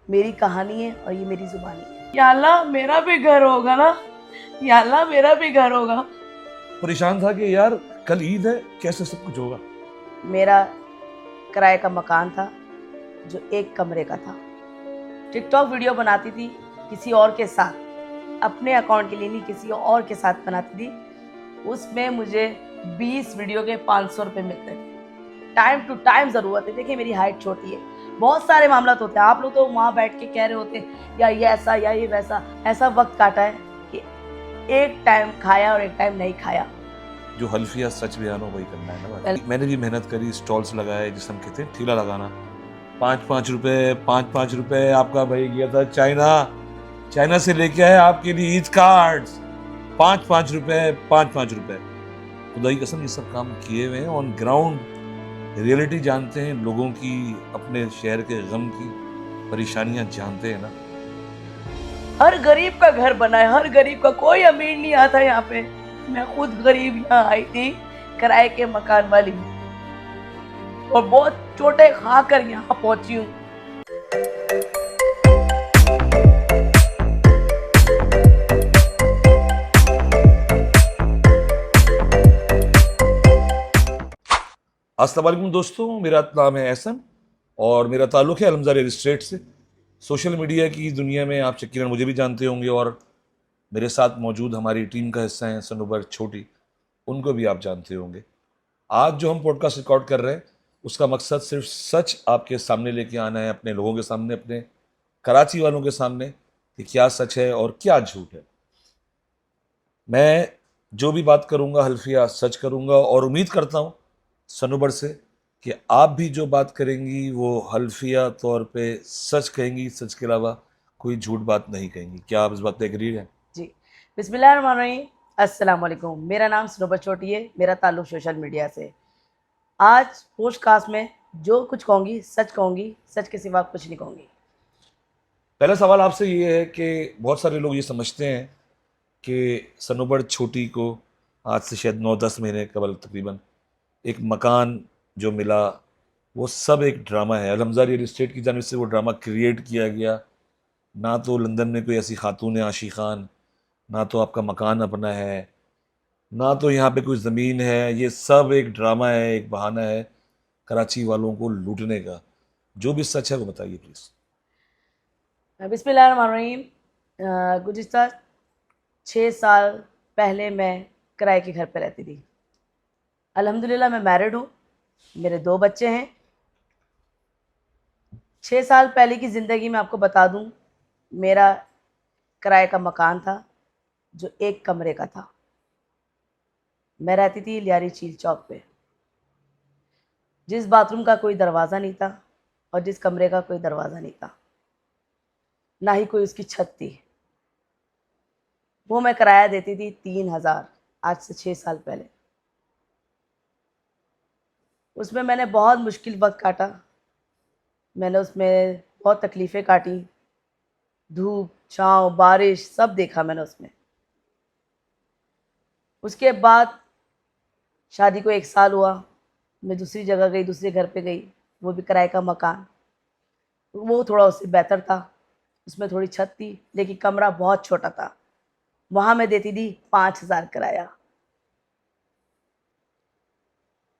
मेरी कहानी है और ये मेरी जुबानी है। या अल्लाह मेरा भी घर होगा ना, या अल्लाह मेरा भी घर होगा। परेशान था कि यार कल ईद है, कैसे सब कुछ होगा। मेरा किराए का मकान था जो एक कमरे का था। टिकटॉक वीडियो बनाती थी किसी और के साथ, अपने अकाउंट के लिए नहीं, किसी और के साथ बनाती थी। उसमें मुझे 20 वीडियो के 500 रुपये मिलते थे। टाइम टू टाइम ज़रूरत है। देखिए मेरी हाइट छोटी है, बहुत सारे मामला होते हैं। आप लोग तो वहाँ बैठ के कह रहे होते या ये ऐसा या ये वैसा। ऐसा वक्त काटा है कि एक टाइम खाया और एक टाइम नहीं खाया। जो हल्फिया सच बयान हो वही करना है ना भाई। मैंने भी मेहनत करी, स्टॉल्स लगाए, जिसे हम कहते हैं ठेला लगाना। 5-5 रुपए आपका भाई गया था चाइना से लेके आए आपके लिए ईद कार्ड्स। 5-5 रुपए, 5-5 रुपए। खुदा की कसम ये सब काम किए हुए हैं। ऑन ग्राउंड रियलिटी जानते हैं लोगों की, अपने शहर के गम की परेशानियां जानते हैं ना। हर गरीब का घर बना है, हर गरीब का। कोई अमीर नहीं आता यहाँ पे। मैं खुद गरीब यहाँ आई थी, किराए के मकान वाली, और बहुत चोटें खाकर यहाँ पहुंची हूँ। अस्सलाम वालेकुम दोस्तों, मेरा नाम है एहसन और मेरा ताल्लुक़ है अलमज़ार रियल एस्टेट से। सोशल मीडिया की दुनिया में आप यकीनन मुझे भी जानते होंगे और मेरे साथ मौजूद हमारी टीम का हिस्सा हैं सनोबर छोटी, उनको भी आप जानते होंगे। आज जो हम पॉडकास्ट रिकॉर्ड कर रहे हैं उसका मकसद सिर्फ सच आपके सामने लेके आना है, अपने लोगों के सामने, अपने कराची वालों के सामने, कि क्या सच है और क्या झूठ है। मैं जो भी बात करूंगा हल्फिया सच करूंगा और उम्मीद करता हूं सनोबर से कि आप भी जो बात करेंगी वो हल्फिया तौर पे सच कहेंगी, सच के अलावा कोई झूठ बात नहीं कहेंगी। क्या आप इस बात पे एग्री हैं? जी, बिस्मिल्लाहिर्रहमानिर्रहीम। अस्सलाम वालेकुम। मेरा नाम सनोबर छोटी है, मेरा ताल्लुक सोशल मीडिया से। आज पोस्टकास्ट में जो कुछ कहूँगी सच के सिवा कुछ नहीं कहूँगी। पहला सवाल आपसे ये है कि बहुत सारे लोग ये समझते हैं कि सनोबर छोटी को आज से शायद 9-10 महीने कबल तकरीबन एक मकान जो मिला वो सब एक ड्रामा है। अलहमज़ा रियल एस्टेट की जानिब से वो ड्रामा क्रिएट किया गया। ना तो लंदन में कोई ऐसी खातून है आशी खान, ना तो आपका मकान अपना है, ना तो यहाँ पे कोई ज़मीन है। ये सब एक ड्रामा है, एक बहाना है कराची वालों को लूटने का। जो भी सच है वो बताइए प्लीज़। बिस्मिल्लाहिर्रहमानिर्रहीम। गुज़िश्ता 6 साल पहले मैं किराए के घर पे रहती थी। अल्हम्दुलिल्लाह मैं मैरिड हूँ, मेरे 2 बच्चे हैं। 6 साल पहले की ज़िंदगी में आपको बता दूँ, मेरा किराए का मकान था जो एक कमरे का था। मैं रहती थी लियारी चील चौक पे, जिस बाथरूम का कोई दरवाज़ा नहीं था और जिस कमरे का कोई दरवाज़ा नहीं था, ना ही कोई उसकी छत थी। वो मैं किराया देती थी 3,000, आज से 6 साल पहले। उसमें मैंने बहुत मुश्किल वक्त काटा। मैंने उसमें बहुत तकलीफ़ें काटी, धूप छाँव बारिश सब देखा मैंने उसमें। उसके बाद शादी को 1 साल हुआ, मैं दूसरी जगह गई, दूसरे घर पे गई, वो भी किराए का मकान। वो थोड़ा उससे बेहतर था, उसमें थोड़ी छत थी लेकिन कमरा बहुत छोटा था। वहाँ मैं देती थी 5,000 किराया,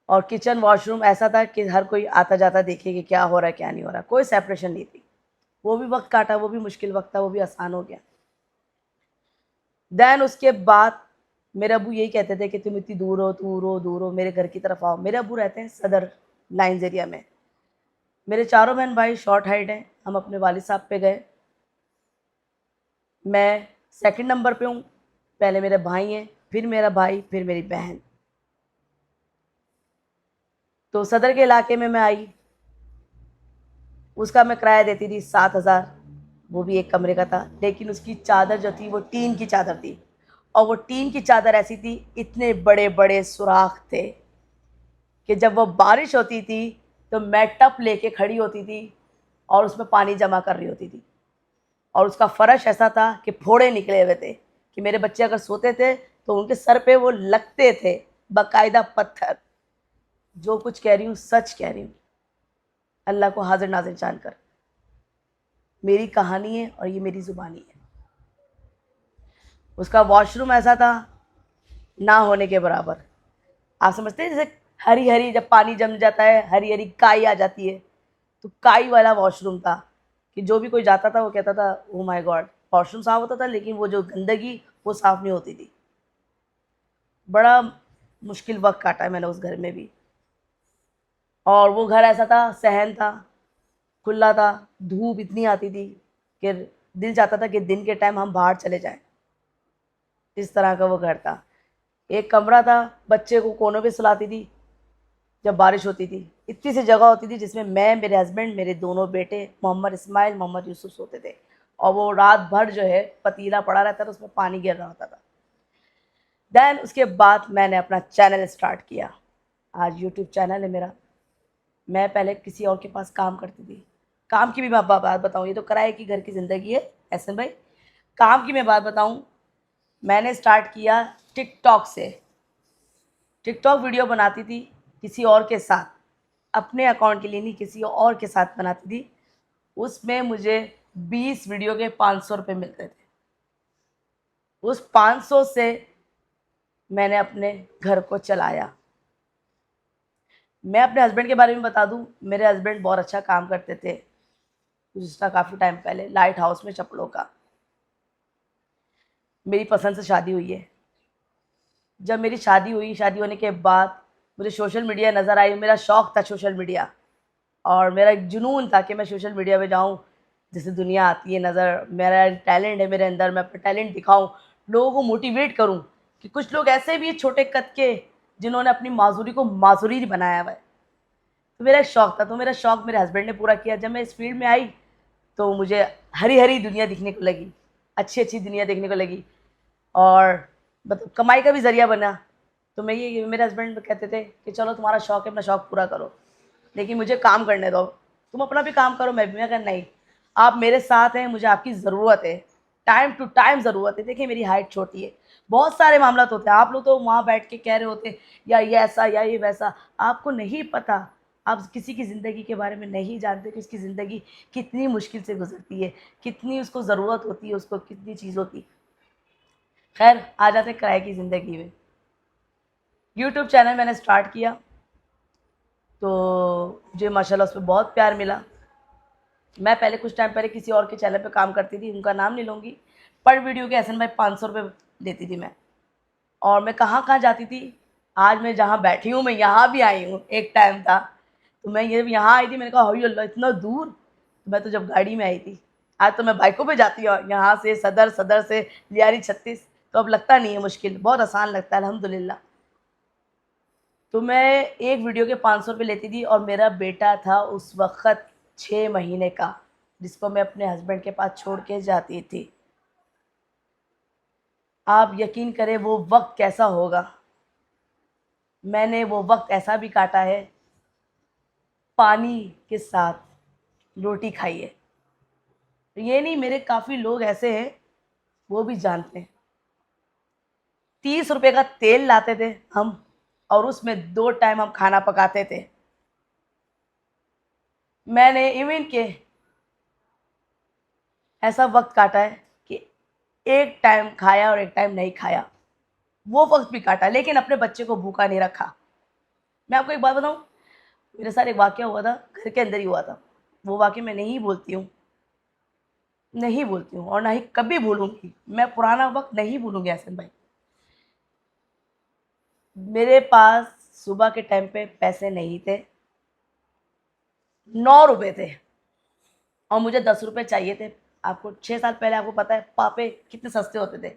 और किचन वॉशरूम ऐसा था कि हर कोई आता जाता देखे कि क्या हो रहा है क्या नहीं हो रहा। कोई सेपरेशन नहीं थी। वो भी वक्त काटा, वो भी मुश्किल वक्त था, वो भी आसान हो गया। देन उसके बाद मेरे अबू यही कहते थे कि तुम इतनी दूर हो, दूर हो, मेरे घर की तरफ आओ। मेरे अबू रहते हैं सदर लाइन्स एरिया में। मेरे चारों बहन भाई शॉर्ट हाइट हैं। हम अपने वालिद साहब पे गए। मैं सेकंड नंबर पे हूँ। पहले मेरे भाई हैं, फिर मेरा भाई, फिर मेरी बहन। तो सदर के इलाके में मैं आई। उसका मैं किराया देती थी 7,000। वो भी एक कमरे का था, लेकिन उसकी चादर जो थी वो टीन की चादर थी। और वो टीन की चादर ऐसी थी, इतने बड़े बड़े सुराख थे कि जब वो बारिश होती थी तो मैं टप लेके खड़ी होती थी और उसमें पानी जमा कर रही होती थी। और उसका फ़र्श ऐसा था कि फोड़े निकले हुए थे कि मेरे बच्चे अगर सोते थे तो उनके सर पे वो लगते थे, बाकायदा पत्थर। जो कुछ कह रही हूँ सच कह रही हूँ, अल्लाह को हाजिर नाजिर जानकर। मेरी कहानी है और ये मेरी ज़ुबानी है। उसका वॉशरूम ऐसा था ना होने के बराबर। आप समझते हैं जैसे हरी हरी जब पानी जम जाता है हरी हरी काई आ जाती है, तो काई वाला वॉशरूम था कि जो भी कोई जाता था वो कहता था ओ माय गॉड। वॉशरूम साफ होता था लेकिन वो जो गंदगी वो साफ नहीं होती थी। बड़ा मुश्किल वक्त काटा है मैंने उस घर में भी। और वो घर ऐसा था, सहन था, खुला था, धूप इतनी आती थी कि दिल चाहता था कि दिन के टाइम हम बाहर चले जाएं। इस तरह का वो घर था। एक कमरा था, बच्चे को कोनों पे सुलाती थी जब बारिश होती थी। इतनी सी जगह होती थी जिसमें मैं, मेरे हस्बैंड, मेरे दोनों बेटे मोहम्मद इस्माइल, मोहम्मद यूसुफ सोते थे। और वो रात भर जो है पतीला पड़ा रहता था, उसमें पानी गिर रहा होता था। देन उसके बाद मैंने अपना चैनल स्टार्ट किया। आज यूट्यूब चैनल है मेरा। मैं पहले किसी और के पास काम करती थी। काम की भी मैं बात बताऊँ, ये तो किराए की घर की ज़िंदगी है एहसन भाई। काम की मैं बात बताऊँ, मैंने स्टार्ट किया टिकटॉक से। टिकटॉक वीडियो बनाती थी किसी और के साथ, अपने अकाउंट के लिए नहीं, किसी और के साथ बनाती थी। उसमें मुझे 20 वीडियो के 500 रुपये मिलते थे। उस 500 से मैंने अपने घर को चलाया। मैं अपने हस्बैंड के बारे में बता दूं, मेरे हस्बैंड बहुत अच्छा काम करते थे पिछला काफ़ी टाइम पहले लाइट हाउस में चप्पलों का। मेरी पसंद से शादी हुई है। जब मेरी शादी हुई, शादी होने के बाद मुझे सोशल मीडिया नज़र आई। मेरा शौक़ था सोशल मीडिया और मेरा एक जुनून था कि मैं सोशल मीडिया पे जाऊँ, जैसे दुनिया आती है नज़र, मेरा टैलेंट है मेरे अंदर, मैं अपना टैलेंट दिखाऊँ, लोगों को मोटिवेट करूँ। कि कुछ लोग ऐसे भी हैं छोटे कद के जिन्होंने अपनी माजूरी को माजूरी बनाया हुआ है। तो मेरा एक शौक़ था, तो मेरा शौक़ मेरे हस्बैंड ने पूरा किया। जब मैं इस फील्ड में आई तो मुझे हरी हरी दुनिया दिखने को लगी, अच्छी अच्छी दुनिया देखने को लगी और मतलब कमाई का भी ज़रिया बना। तो मैं ये मेरे हस्बैंड कहते थे कि चलो तुम्हारा शौक़ है, अपना शौक़ पूरा करो, लेकिन मुझे काम करने दो। तुम अपना भी काम करो, मैं भी। मैं कहा नहीं, आप मेरे साथ हैं, मुझे आपकी ज़रूरत है, टाइम टू टाइम ज़रूरत है। देखिए मेरी हाइट छोटी है, बहुत सारे मामला होते हैं। आप लोग तो वहाँ बैठ के कह रहे होते या ये ऐसा या ये वैसा, आपको नहीं पता। आप किसी की ज़िंदगी के बारे में नहीं जानते कि उसकी ज़िंदगी कितनी मुश्किल से गुजरती है, कितनी उसको ज़रूरत होती है, उसको कितनी चीज़ होती। खैर आ जाते किराए की ज़िंदगी में। यूट्यूब चैनल मैंने स्टार्ट किया तो मुझे माशाल्लाह उस पर बहुत प्यार मिला। मैं पहले कुछ टाइम पहले किसी और के चैनल पे काम करती थी, उनका नाम नहीं लूँगी। पर वीडियो के एहसन भाई 500 रुपये लेती थी मैं। और मैं कहाँ कहाँ जाती थी, आज मैं जहाँ बैठी हूँ मैं यहाँ भी आई हूँ। एक टाइम था तो मैं ये यहाँ आई थी, मैंने कहा हाय अल्लाह इतना दूर। तो मैं तो जब गाड़ी में आई थी, आज तो मैं बाइकों पे जाती हूँ यहाँ से सदर, सदर से लियारी 36। तो अब लगता नहीं है मुश्किल, बहुत आसान लगता है अल्हम्दुलिल्लाह। तो मैं एक वीडियो के 500 रुपये लेती थी और मेरा बेटा था उस वक़्त 6 महीने का, जिसको मैं अपने हस्बैंड के पास छोड़ के जाती थी। आप यकीन करें वो वक्त कैसा होगा। मैंने वो वक्त ऐसा भी काटा है, पानी के साथ रोटी खाई है। ये नहीं, मेरे काफ़ी लोग ऐसे हैं वो भी जानते हैं। 30 रुपये का तेल लाते थे हम और उसमें 2 टाइम हम खाना पकाते थे। मैंने इवन के ऐसा वक्त काटा है कि एक टाइम खाया और एक टाइम नहीं खाया, वो वक्त भी काटा, लेकिन अपने बच्चे को भूखा नहीं रखा। मैं आपको एक बात बताऊं, मेरे साथ एक वाक़या हुआ था, घर के अंदर ही हुआ था। वो वाक़या मैं नहीं भूलती हूँ, नहीं भूलती हूँ और ना ही कभी भूलूंगी। मैं पुराना वक्त नहीं भूलूंगी एहसन भाई। मेरे पास सुबह के टाइम पे पैसे नहीं थे, 9 रुपए थे और मुझे 10 रुपए चाहिए थे। आपको 6 साल पहले आपको पता है पापे कितने सस्ते होते थे।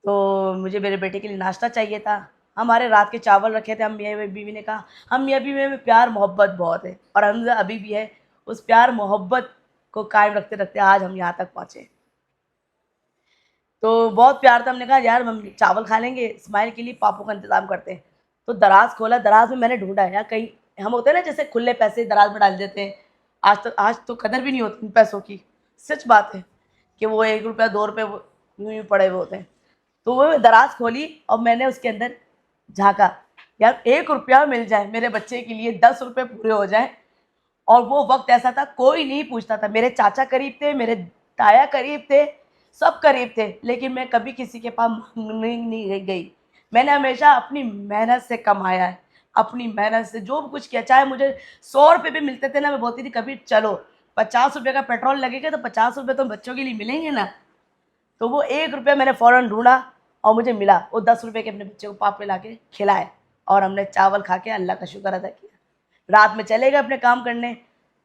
तो मुझे मेरे बेटे के लिए नाश्ता चाहिए था। हमारे रात के चावल रखे थे, हम मियाँ बीवी ने कहा हम मियाँ बीवी में प्यार मोहब्बत बहुत है और हम अभी भी है। उस प्यार मोहब्बत को कायम रखते रखते आज हम यहाँ तक पहुँचे। तो बहुत प्यार था, हमने कहा यार हम चावल खा लेंगे, इस्माइल के लिए पापों का इंतज़ाम करते हैं। तो दराज खोला, दराज में मैंने ढूंढा यार कहीं, हम होते हैं ना जैसे खुले पैसे दराज में डाल देते हैं। आज तो कदर भी नहीं होती उन पैसों की। सच बात है कि वो 1 रुपया 2 रुपये यूँ ही पड़े हुए होते हैं। तो वो दराज खोली और मैंने उसके अंदर झाँका, यार 1 रुपया मिल जाए मेरे बच्चे के लिए, 10 रुपये पूरे हो जाएं और वो वक्त ऐसा था कोई नहीं पूछता था, मेरे चाचा करीब थे, मेरे ताया करीब थे, सब करीब थे, लेकिन मैं कभी किसी के पास मांगने नहीं गई। मैंने हमेशा अपनी मेहनत से कमाया है, अपनी मेहनत से जो भी कुछ किया। चाहे मुझे 100 रुपये भी मिलते थे ना, मैं बोलती थी कभी चलो 50 रुपये का पेट्रोल लगेगा तो 50 रुपये तो बच्चों के लिए मिलेंगे ना। तो वो 1 रुपया मैंने फ़ौरन ढूंढा और मुझे मिला। वो 10 रुपये के अपने बच्चे को पापड़ ला के खिलाए और हमने चावल खा के अल्लाह का शुक्र अदा किया। रात में चले गए अपने काम करने।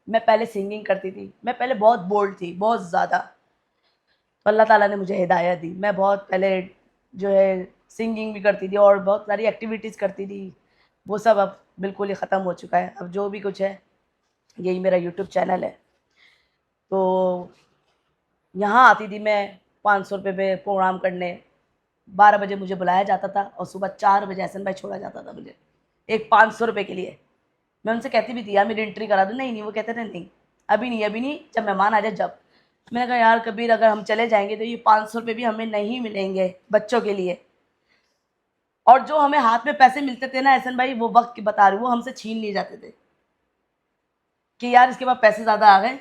मैं पहले सिंगिंग करती थी, मैं पहले बहुत बोल्ड थी, बहुत ज़्यादा। तो अल्लाह ताला ने मुझे हिदायत दी। मैं बहुत पहले जो है सिंगिंग भी करती थी और बहुत सारी एक्टिविटीज़ करती थी। वो सब अब बिल्कुल ही ख़त्म हो चुका है। अब जो भी कुछ है यही मेरा यूट्यूब चैनल है। तो यहाँ आती थी मैं 500 रुपये में प्रोग्राम करने। 12 बजे मुझे बुलाया जाता था और सुबह 4 बजे एहसन भाई छोड़ा जाता था मुझे, एक 500 रुपये के लिए। मैं उनसे कहती भी थी यार मेरी एंट्री करा दो, नहीं नहीं, वो कहते थे नहीं अभी नहीं, अभी नहीं, जब मेहमान आ जाए जब। मैंने कहा यार कबीर अगर हम चले जाएंगे तो ये 500 रुपये भी हमें नहीं मिलेंगे बच्चों के लिए। और जो हमें हाथ में पैसे मिलते थे ना एहसन भाई, वो वक्त की बता रही हूँ, वो हमसे छीन लिए जाते थे कि यार इसके पास पैसे ज़्यादा आ गए,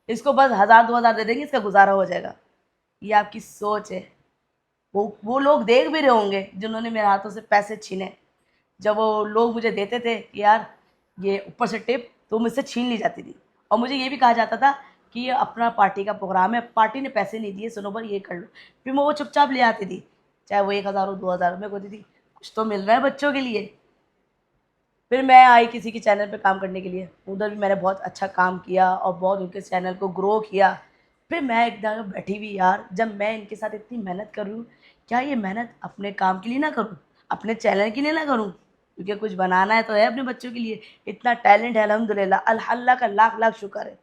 इसको बस 1000-2000 दे देंगे, इसका गुजारा हो जाएगा। ये आपकी सोच है। वो लोग देख भी रहे होंगे जिन्होंने मेरे हाथों से पैसे छीने। जब वो लोग मुझे देते थे कि यार ये ऊपर से टिप, तो मुझसे छीन ली जाती थी। और मुझे ये भी कहा जाता था कि ये अपना पार्टी का प्रोग्राम है, पार्टी ने पैसे नहीं दिए, सनोबर ये कर लो। फिर मैं वो चुपचाप ले आती थी, चाहे वो 1000 हो 2000। मैं कहती थी कुछ तो मिल रहा है बच्चों के लिए। फिर मैं आई किसी के चैनल पे काम करने के लिए, उधर भी मैंने बहुत अच्छा काम किया और बहुत उनके चैनल को ग्रो किया। फिर मैं एक जगह बैठी हुई यार, जब मैं इनके साथ इतनी मेहनत कर रही हूँ, क्या ये मेहनत अपने काम के लिए ना करूँ, अपने चैनल के लिए ना करूँ, क्योंकि कुछ बनाना है तो है अपने बच्चों के लिए। इतना टैलेंट है अल्हम्दुलिल्लाह, अल्लाह का लाख लाख शुक्र है।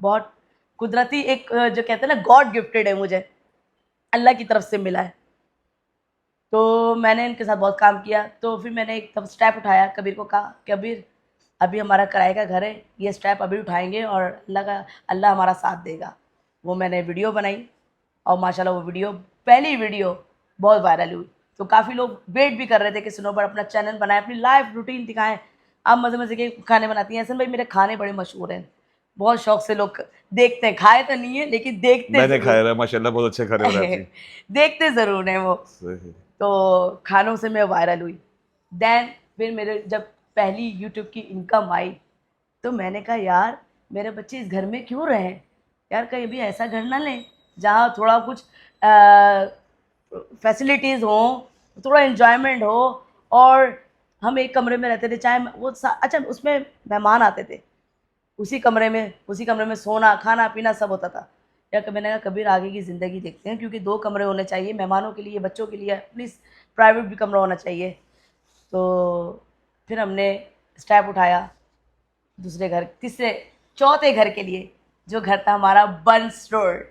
बहुत कुदरती एक जो कहते हैं ना गॉड गिफ्टेड है, मुझे अल्लाह की तरफ से मिला है। तो मैंने इनके साथ बहुत काम किया। तो फिर मैंने एक तब स्टेप उठाया, कबीर को कहा कबीर अभी हमारा किराए का घर है, ये स्टेप अभी उठाएंगे और अल्लाह हमारा साथ देगा। वो मैंने वीडियो बनाई और माशाल्लाह वो वीडियो, पहली वीडियो बहुत वायरल हुई। तो काफ़ी लोग वेट भी कर रहे थे कि सनोबर अपना चैनल बनाए, अपनी लाइव रूटीन दिखाएं। आप मज़े मज़े के खाने बनाती हैं एहसन भाई, मेरे खाने बड़े मशहूर हैं, बहुत शौक से लोग देखते हैं, खाए तो नहीं है लेकिन देखते मैंने खाया ज़रूर है माशाल्लाह, बहुत अच्छे खाने बनाती हैं। देखते ज़रूर हैं वो। सही। तो खानों से मैं वायरल हुई। देन फिर मेरे जब पहली यूट्यूब की इनकम आई, तो मैंने कहा यार मेरे बच्चे इस घर में क्यों रहें, यार कहीं भी ऐसा घर ना लें जहाँ थोड़ा कुछ फैसिलिटीज़ हों, थोड़ा इन्जॉयमेंट हो। और हम एक कमरे में रहते थे, चाहे वो अच्छा उसमें मेहमान आते थे, उसी कमरे में सोना खाना पीना सब होता था। या कभी मैंने कहा कबीर आगे की ज़िंदगी देखते हैं, क्योंकि 2 कमरे होने चाहिए मेहमानों के लिए, बच्चों के लिए, प्लीज़ प्राइवेट भी कमरा होना चाहिए। तो फिर हमने स्टेप उठाया दूसरे घर, तीसरे, चौथे घर के लिए, जो घर था हमारा बंस रोड,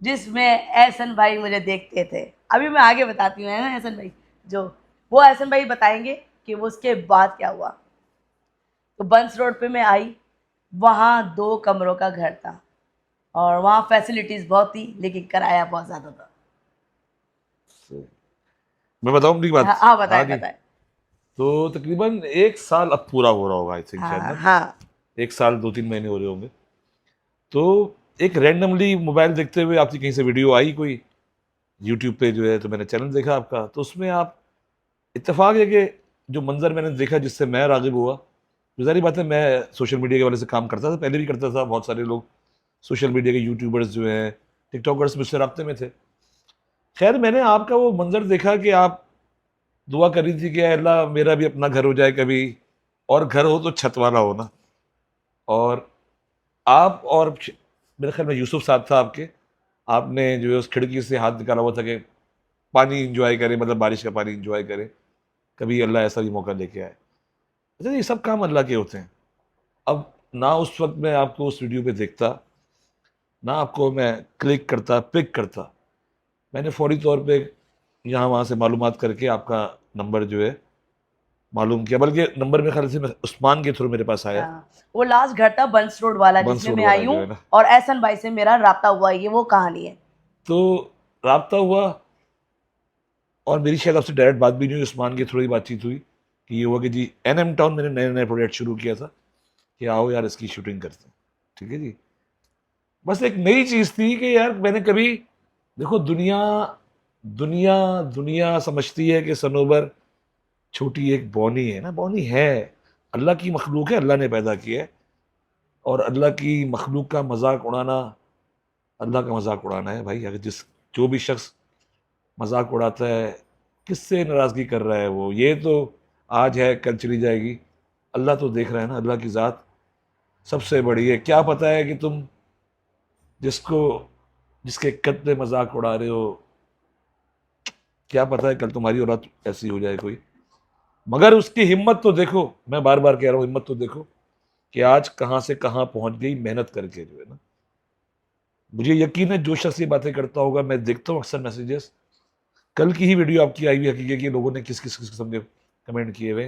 जिसमें एहसन भाई मुझे देखते थे। अभी मैं आगे बताती हूँ, है ना एहसन भाई, जो वो एहसन भाई बताएंगे कि वो उसके बाद क्या हुआ। तो बंस रोड पे मैं आई, वहाँ 2 कमरों का घर था और वहाँ फैसिलिटीज़ बहुत थी, लेकिन किराया बहुत ज़्यादा था। मैं बताऊं अपनी बात? हाँ बताएं जी। बताएं। तो तकरीबन 1 साल अब पूरा हो रहा होगा, आई थिंक शायद हाँ ना। हाँ 1 साल 2-3 महीने हो रहे होंगे। तो एक रैंडमली मोबाइल देखते हुए आपकी कहीं से वीडियो आई कोई यूट्यूब पे जो है, तो मैंने चैनल देखा आपका। तो उसमें आप, इत्तेफाक है कि जो मंजर मैंने देखा जिससे मैं राग़िब हुआ, तो ज़ाहिर बात है मैं सोशल मीडिया के वाले से काम करता था, पहले भी करता था। बहुत सारे लोग सोशल मीडिया के यूट्यूबर्स जो हैं, टिकटॉकर्स मुझसे रब्ते में थे। खैर मैंने आपका वो मंजर देखा कि आप दुआ कर रही थी कि अल्लाह मेरा भी अपना घर हो जाए कभी, और घर हो तो छत वाला हो ना। और आप और मेरे ख्याल में यूसुफ साहब था आपके, आपने जो है उस खिड़की से हाथ निकाला हुआ था कि पानी इंजॉय करें, मतलब बारिश का पानी इंजॉय करें, कभी अल्लाह ऐसा भी मौका लेके आए। अच्छा, ये सब काम अल्लाह के होते हैं। अब ना उस वक्त मैं आपको उस वीडियो पे देखता, ना आपको मैं क्लिक करता, पिक करता। मैंने फौरी तौर पे यहाँ वहाँ से मालूमात करके आपका नंबर जो है मालूम किया, बल्कि नंबर मेरे ख्याल से उस्मान के थ्रू मेरे पास आया, हाँ, वो लास्ट घर था बंस रोड वाला बंस जिसमें रोड मैं वाला आई जो हूँ है ना। और एहसन भाई से मेरा राब्ता हुआ, ये वो कहानी है। तो राब्ता हुआ और मेरी शायद आपसे डायरेक्ट बात भी नहीं हुई, उस्मान के थ्रू ही बातचीत हुई कि ये हुआ कि जी NM टाउन मैंने नए नए प्रोजेक्ट शुरू किया था, कि आओ यार इसकी शूटिंग करते हैं, ठीक है जी। बस एक नई चीज़ थी कि यार मैंने कभी, देखो दुनिया दुनिया दुनिया समझती है कि सनोबर छोटी एक बौनी है ना, बौनी है, अल्लाह की मखलूक है, अल्लाह ने पैदा किया है, और अल्लाह की मखलूक का मजाक उड़ाना अल्लाह का मजाक उड़ाना है भाई। अगर जो भी शख्स मजाक उड़ाता है, किससे नाराज़गी कर रहा है वो, ये तो आज है कल चली जाएगी, अल्लाह तो देख रहा है ना, अल्लाह की ज़ात सबसे बड़ी है। क्या पता है कि तुम जिसको जिसके कद पे मजाक उड़ा रहे हो, क्या पता है कल तुम्हारी औलाद ऐसी हो जाए कोई। मगर उसकी हिम्मत तो देखो, मैं बार बार कह रहा हूँ, हिम्मत तो देखो कि आज कहाँ से कहाँ पहुंच गई मेहनत करके, जो है ना। मुझे यकीन है जो शख्स ये बातें करता होगा, मैं देखता हूँ अक्सर मैसेजेस, कल की ही वीडियो आपकी आई हुई हकीकत कि लोगों ने किस किस किस किस्म के कमेंट किए हुए,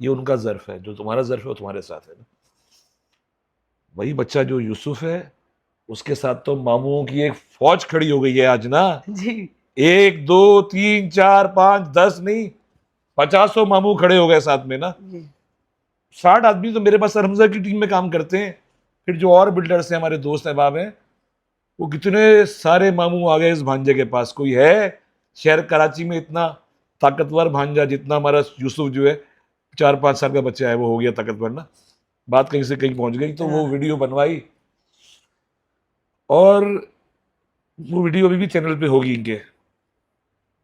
ये उनका ज़र्फ है, जो तुम्हारा ज़र्फ है वो तुम्हारे साथ है ना। वही बच्चा जो यूसुफ है, उसके साथ तो मामूओं की एक फौज खड़ी हो गई है आज ना। जी 1 2 3 4 5 10 नहीं, 50 मामू खड़े हो गए साथ में ना। जी 60 आदमी तो मेरे पास सरहमजा की टीम में काम करते हैं, फिर जो और बिल्डर्स हैं, हमारे दोस्त अहबाब हैं, वो कितने सारे मामू आ गए इस भांजे के पास। कोई है शहर कराची में इतना ताकतवर भांजा जितना हमारा यूसुफ जो है, 4 5 साल का बच्चा है, वो हो गया ताकतवर ना। बात कहीं से कहीं पहुंच गई, तो वो हाँ। वीडियो बनवाई, और वो वीडियो अभी भी चैनल पे होगी इनके।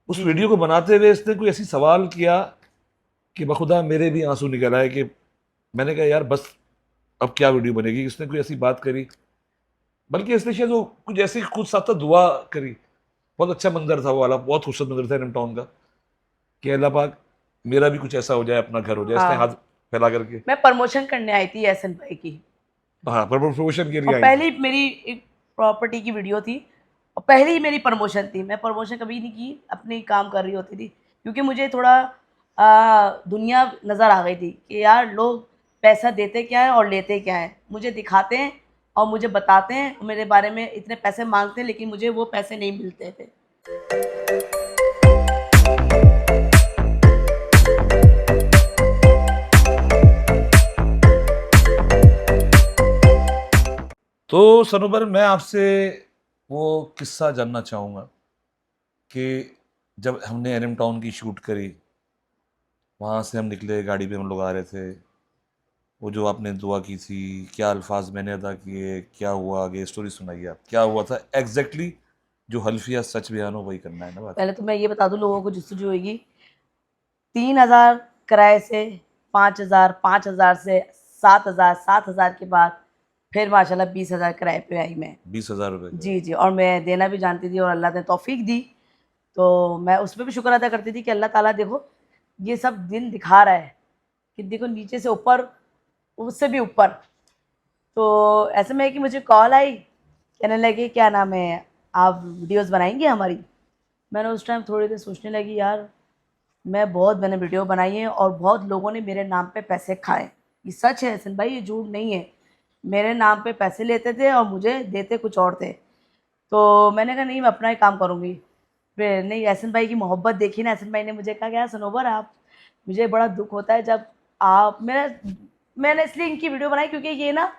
उस जी वीडियो को बनाते हुए इसने कोई ऐसी सवाल किया कि बखुदा मेरे भी आंसू निकल आए, कि मैंने कहा यार बस अब क्या वीडियो बनेगी। इसने कोई ऐसी बात करी, बल्कि इसने शायद वो कुछ ऐसी खुद साथ दुआ करी। बहुत अच्छा मंजर था वो वाला, बहुत खूबसूरत मंजर था एनएम टाउन का, कि अल्लाह पाक मेरा भी कुछ ऐसा हो जाए, अपना घर हो जाए। इसने हाँ, हाथ फैला करके, मैं प्रमोशन करने आई थी एहसन भाई की, हाँ, प्रमोशन के लिए और आई थी। पहली मेरी एक प्रॉपर्टी की वीडियो थी, और पहली ही मेरी प्रमोशन थी। मैं प्रमोशन कभी नहीं की, अपने ही काम कर रही होती थी, क्योंकि मुझे थोड़ा दुनिया नज़र आ गई थी कि यार लोग पैसा देते क्या है और लेते क्या है। मुझे दिखाते हैं और मुझे बताते हैं, मेरे बारे में इतने पैसे मांगते हैं, लेकिन मुझे वो पैसे नहीं मिलते थे। तो सनोबर, मैं आपसे वो किस्सा जानना चाहूँगा कि जब हमने एनएम टाउन की शूट करी, वहाँ से हम निकले, गाड़ी पे हम लोग आ रहे थे, वो जो आपने दुआ की थी, क्या अल्फाज मैंने अदा किए, क्या हुआ आगे, स्टोरी सुनाइए आप, क्या हुआ था एग्जैक्टली। जो हल्फिया सच बयान हो वही करना है ना बात। पहले तो मैं ये बता दूं लोगों को जिससे जो होगी, 3,000 किराए से 5,000, 5,000 से 7,000, 7,000 के बाद फिर माशाल्लाह 20,000 किराए पे आई मैं। 20,000 रुपये का। जी, जी, और मैं देना भी जानती थी और अल्लाह ने तौफ़ीक दी, तो मैं उस पे भी शुक्र अदा करती थी कि अल्लाह ताला देखो ये सब दिन दिखा रहा है कि देखो नीचे से ऊपर, उससे भी ऊपर। तो ऐसे में है कि मुझे कॉल आई, कहने लगे क्या नाम है, आप वीडियोज़ बनाएँगे हमारी? मैंने उस टाइम थोड़ी देर सोचने लगी, यार मैंने वीडियो बनाई है और बहुत लोगों ने मेरे नाम पे पैसे खाए। ये सच है हसन भाई, ये झूठ नहीं है। मेरे नाम पे पैसे लेते थे और मुझे देते कुछ और थे। तो मैंने कहा नहीं, मैं अपना ही काम करूँगी। फिर नहीं, एहसन भाई की मोहब्बत देखी ना, एहसन भाई ने मुझे कहा कि यार सनोबर आप, मुझे बड़ा दुःख होता है जब आप मैंने इसलिए इनकी वीडियो बनाई क्योंकि ये ना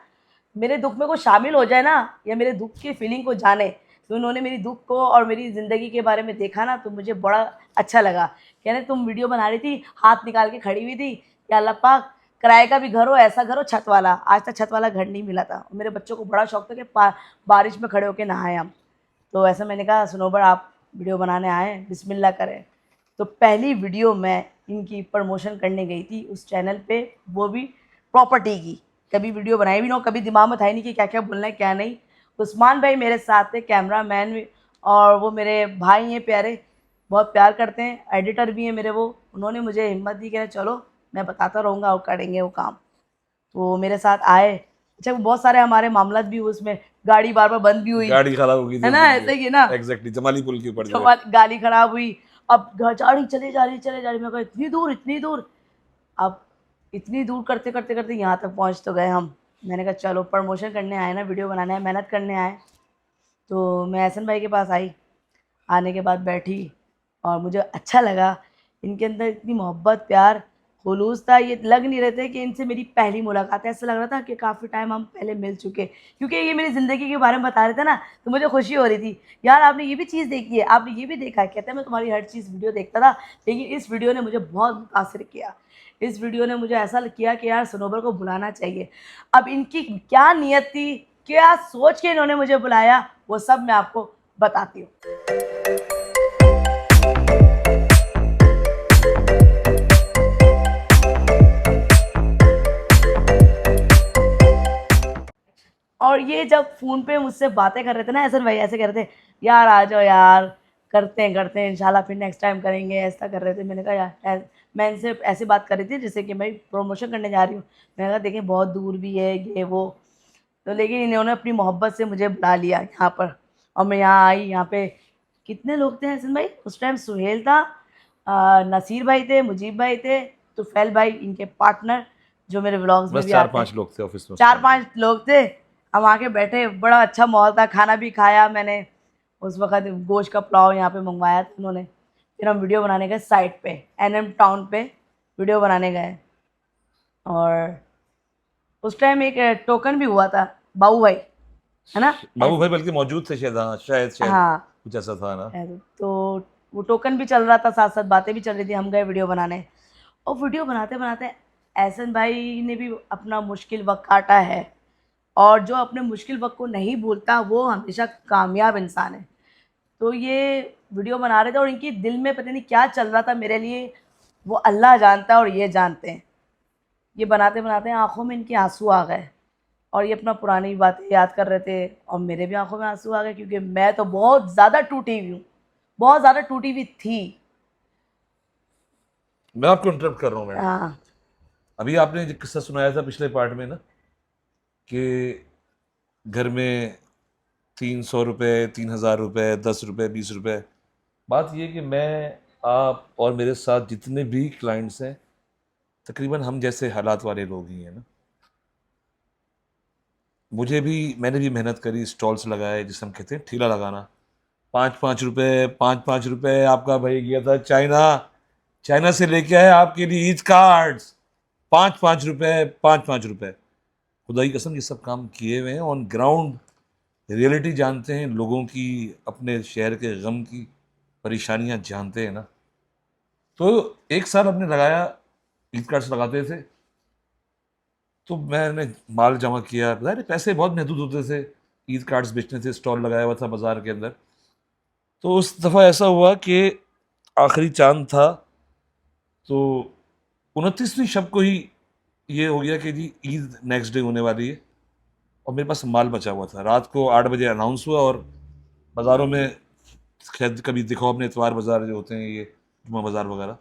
मेरे दुःख में कोई शामिल हो जाए ना, या मेरे दुःख की फीलिंग को जाने। तो उन्होंने मेरी दुःख को और मेरी ज़िंदगी के बारे में देखा ना, तो मुझे बड़ा अच्छा लगा। कह रहे तुम वीडियो बना रही थी, हाथ निकाल के खड़ी हुई थी, या अल्लाह पाक किराए का भी घर हो, ऐसा घर हो छत वाला। आज तक छत वाला घर नहीं मिला था। मेरे बच्चों को बड़ा शौक था कि बारिश में खड़े होकर नहाएं हम। तो ऐसा मैंने कहा सनोबर आप वीडियो बनाने आए, बिस्मिल्लाह करें। तो पहली वीडियो मैं इनकी प्रमोशन करने गई थी उस चैनल पे, वो भी प्रॉपर्टी की। कभी वीडियो बनाई भी ना हो, कभी दिमाग में था ही नहीं कि क्या क्या बोलना है क्या नहीं। उस्मान भाई मेरे साथ थे, कैमरामैन भी, और वो मेरे भाई हैं प्यारे, बहुत प्यार करते हैं, एडिटर भी हैं मेरे वो। उन्होंने मुझे हिम्मत दी कि चलो मैं बताता रहूँगा और करेंगे वो काम। तो वो मेरे साथ आए। अच्छा बहुत सारे हमारे मामलात भी हुए उसमें, गाड़ी बार बार बंद भी हुई, गाड़ी खराब हो गई थी है उस ना, दिन ऐसा ही है जो, ना। एग्जैक्टली जमाली पुल के ऊपर जो है। जो गाड़ी खराब हुई, अब गाड़ी चले जा रही चले जा रही, मैं कहा इतनी दूर इतनी दूर। अब इतनी दूर करते करते करते यहाँ तक पहुँच तो गए हम। मैंने कहा चलो प्रमोशन करने आए ना, वीडियो बनाना है, मेहनत करने आए। तो मैं एहसन भाई के पास आई, आने के बाद बैठी और मुझे अच्छा लगा। इनके अंदर इतनी मोहब्बत प्यार खुलूस था, ये लग नहीं रहे थे कि इनसे मेरी पहली मुलाकात है। ऐसा लग रहा था कि काफ़ी टाइम हम पहले मिल चुके, क्योंकि ये मेरी ज़िंदगी के बारे में बता रहे थे ना, तो मुझे खुशी हो रही थी। यार आपने ये भी चीज़ देखी है, आपने ये भी देखा है? कहते हैं मैं तुम्हारी हर चीज़ वीडियो देखता था, लेकिन इस वीडियो ने मुझे बहुत मुतासिर किया। इस वीडियो ने मुझे ऐसा किया कि यार सनोबर को बुलाना चाहिए। अब इनकी क्या नीयत थी, क्या सोच के इन्होंने मुझे बुलाया, वो सब मैं आपको बताती हूँ। और ये जब फ़ोन पे मुझसे बातें कर रहे थे ना एहसन भाई, ऐसे कर रहे थे, यार आ जाओ यार, करते हैं इंशाल्लाह, फिर नेक्स्ट टाइम करेंगे, ऐसा कर रहे थे। मैंने कहा यार मैं इनसे ऐसे बात कर रही थी जैसे कि मैं प्रमोशन करने जा रही हूँ। मैंने कहा देखें बहुत दूर भी है ये वो, तो लेकिन इन्होंने अपनी मोहब्बत से मुझे बुला लिया यहाँ पर। और मैं यहाँ आई, यहाँ पे कितने लोग थे एहसन भाई उस टाइम? सुहेल था, नसीर भाई थे, मुजीब भाई थे, तुफैल भाई इनके पार्टनर जो मेरे व्लॉग्स में बस भी चार आते हैं। पांच लोग थे ऑफिस में उस चार टाइम पे। पांच लोग थे, हम आके बैठे, बड़ा अच्छा माहौल था, खाना भी खाया मैंने। उस वक़्त गोश्त का पुलाव यहाँ पे मँगवाया था उन्होंने। फिर हम वीडियो बनाने गए साइट पे, एनएम टाउन पे वीडियो बनाने गए। और उस टाइम एक टोकन भी हुआ था, बाबू भाई, है ना? बाबू भाई ऐसे, बल्कि मौजूद थे शायद, हाँ शायद हाँ, कुछ ऐसा था ना। तो वो टोकन भी चल रहा था, साथ-साथ बातें भी चल रही थी, हम गए वीडियो बनाने। और वीडियो बनाते-बनाते एहसन भाई ने भी अपना मुश्किल वक़्त काटा है। और जो अपने मुश्किल वक़्त को नहीं भूलता, वो हमेशा कामयाब इंसान है। तो ये वीडियो बना रहे थे और इनके दिल में पता नहीं क्या चल रहा था मेरे लिए, वो अल्लाह जानता है और ये जानते हैं। ये बनाते-बनाते आँखों में इनके आँसू आ गए और ये अपना पुरानी बातें याद कर रहे थे और मेरे भी आँखों में आँसू आ गए, क्योंकि मैं तो बहुत ज़्यादा टूटी हुई हूँ, बहुत ज़्यादा टूटी हुई थी। मैं आपको इंटरप्ट कर रहा हूँ मैडम। हाँ, अभी आपने जो किस्सा सुनाया था पिछले पार्ट में ना, कि घर में 300 रुपये, 3000 रुपये, 10 रुपये, 20 रुपये। बात ये कि मैं, आप और मेरे साथ जितने भी क्लाइंट्स हैं, तकरीबन हम जैसे हालात वाले लोग ही हैं ना। मैंने भी मेहनत करी, स्टॉल्स लगाए, जिसे हम कहते हैं ठेला लगाना। 5-5 रुपये, 5-5 रुपये आपका भाई गया था चाइना, चाइना से लेके आए आपके लिए ईद कार्ड्स। 5-5 रुपये, 5-5 रुपये। खुदा की कसम ये सब काम किए हुए हैं, ऑन ग्राउंड रियलिटी जानते हैं लोगों की, अपने शहर के गम की परेशानियां जानते हैं ना। तो एक साल हमने लगाया, ईद कार्ड्स लगाते थे, तो मैंने माल जमा किया। ज़ाहिर है पैसे बहुत महदूद होते थे, ईद कार्ड्स बेचने थे, स्टॉल लगाया हुआ था बाज़ार के अंदर। तो उस दफ़ा ऐसा हुआ कि आखिरी चांद था, तो 29वीं शब को ही ये हो गया कि जी ईद नेक्स्ट डे होने वाली है, और मेरे पास माल बचा हुआ था। रात को 8 बजे अनाउंस हुआ, और बाज़ारों में, खैर कभी दिखाओ अपने इतवार बाज़ार जो होते हैं, ये जुमा बाज़ार वगैरह,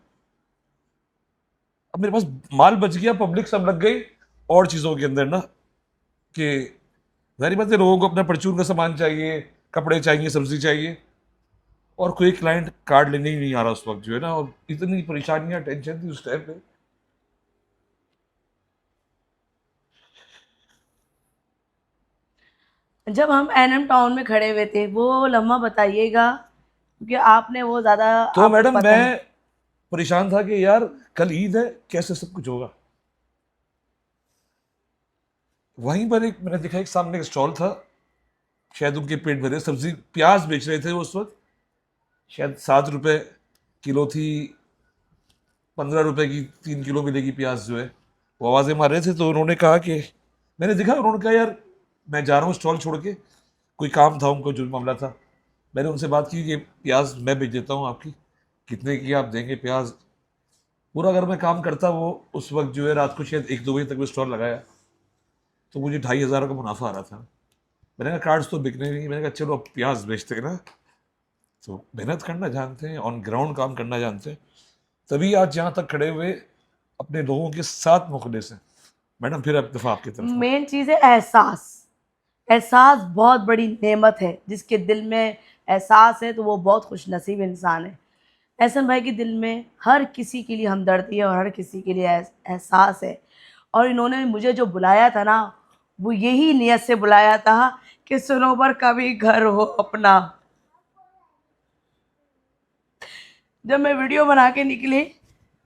अब मेरे पास माल बच गया, पब्लिक सब लग गई और चीज़ों के अंदर ना, कि जाहिर बात है लोगों को अपना परचून का सामान चाहिए, कपड़े चाहिए, सब्जी चाहिए, और कोई क्लाइंट कार्ड लेने ही नहीं आ रहा उस वक्त जो है ना। और इतनी परेशानियां, टेंशन थी उस टाइम पे। जब हम एनएम टाउन में खड़े हुए थे, वो लम्हा बताइएगा, क्योंकि आपने वो ज़्यादा, तो आपको मैडम पता है। मैं परेशान था कि यार कल ईद है, कैसे सब कुछ होगा। वहीं पर एक मैंने देखा, एक सामने एक स्टॉल था, शायद उनके पेट भरे, सब्जी प्याज बेच रहे थे वो उस वक्त, शायद 7 रुपए किलो थी, 15 रुपए की 3 किलो मिलेगी प्याज जो है। वो आवाज़ें मार रहे थे, तो उन्होंने कहा कि, मैंने देखा, उन्होंने कहा यार मैं जा रहा हूँ स्टॉल छोड़ के, कोई काम था उनको, जो मामला था। मैंने उनसे बात की कि प्याज मैं बेच देता हूँ आपकी, कितने की आप देंगे प्याज। पूरा अगर मैं काम करता, वो उस वक्त जो है रात को शायद 1-2 बजे तक मैं स्टॉल लगाया, तो मुझे 2500 का मुनाफा आ रहा था। मैंने कहा कार्ड्स तो बिकने नहीं, मैंने कहा चलो अब प्याज बेचते हैं ना। तो मेहनत करना जानते हैं, ऑन ग्राउंड काम करना जानते हैं, तभी आज यहाँ तक खड़े हुए अपने लोगों के साथ मुखलिस हैं। मैडम फिर अब दफ़ा आपकी तरफ में। मेन चीज़ है एहसास। एहसास बहुत बड़ी नेमत है, जिसके दिल में एहसास है तो वो बहुत खुशनसीब इंसान है। एहसन भाई के दिल में हर किसी के लिए हमदर्दी है और हर किसी के लिए एहसास है। और इन्होंने मुझे जो बुलाया था ना, वो यही नियत से बुलाया था कि सनोबर का भी घर हो अपना। जब मैं वीडियो बना के निकली,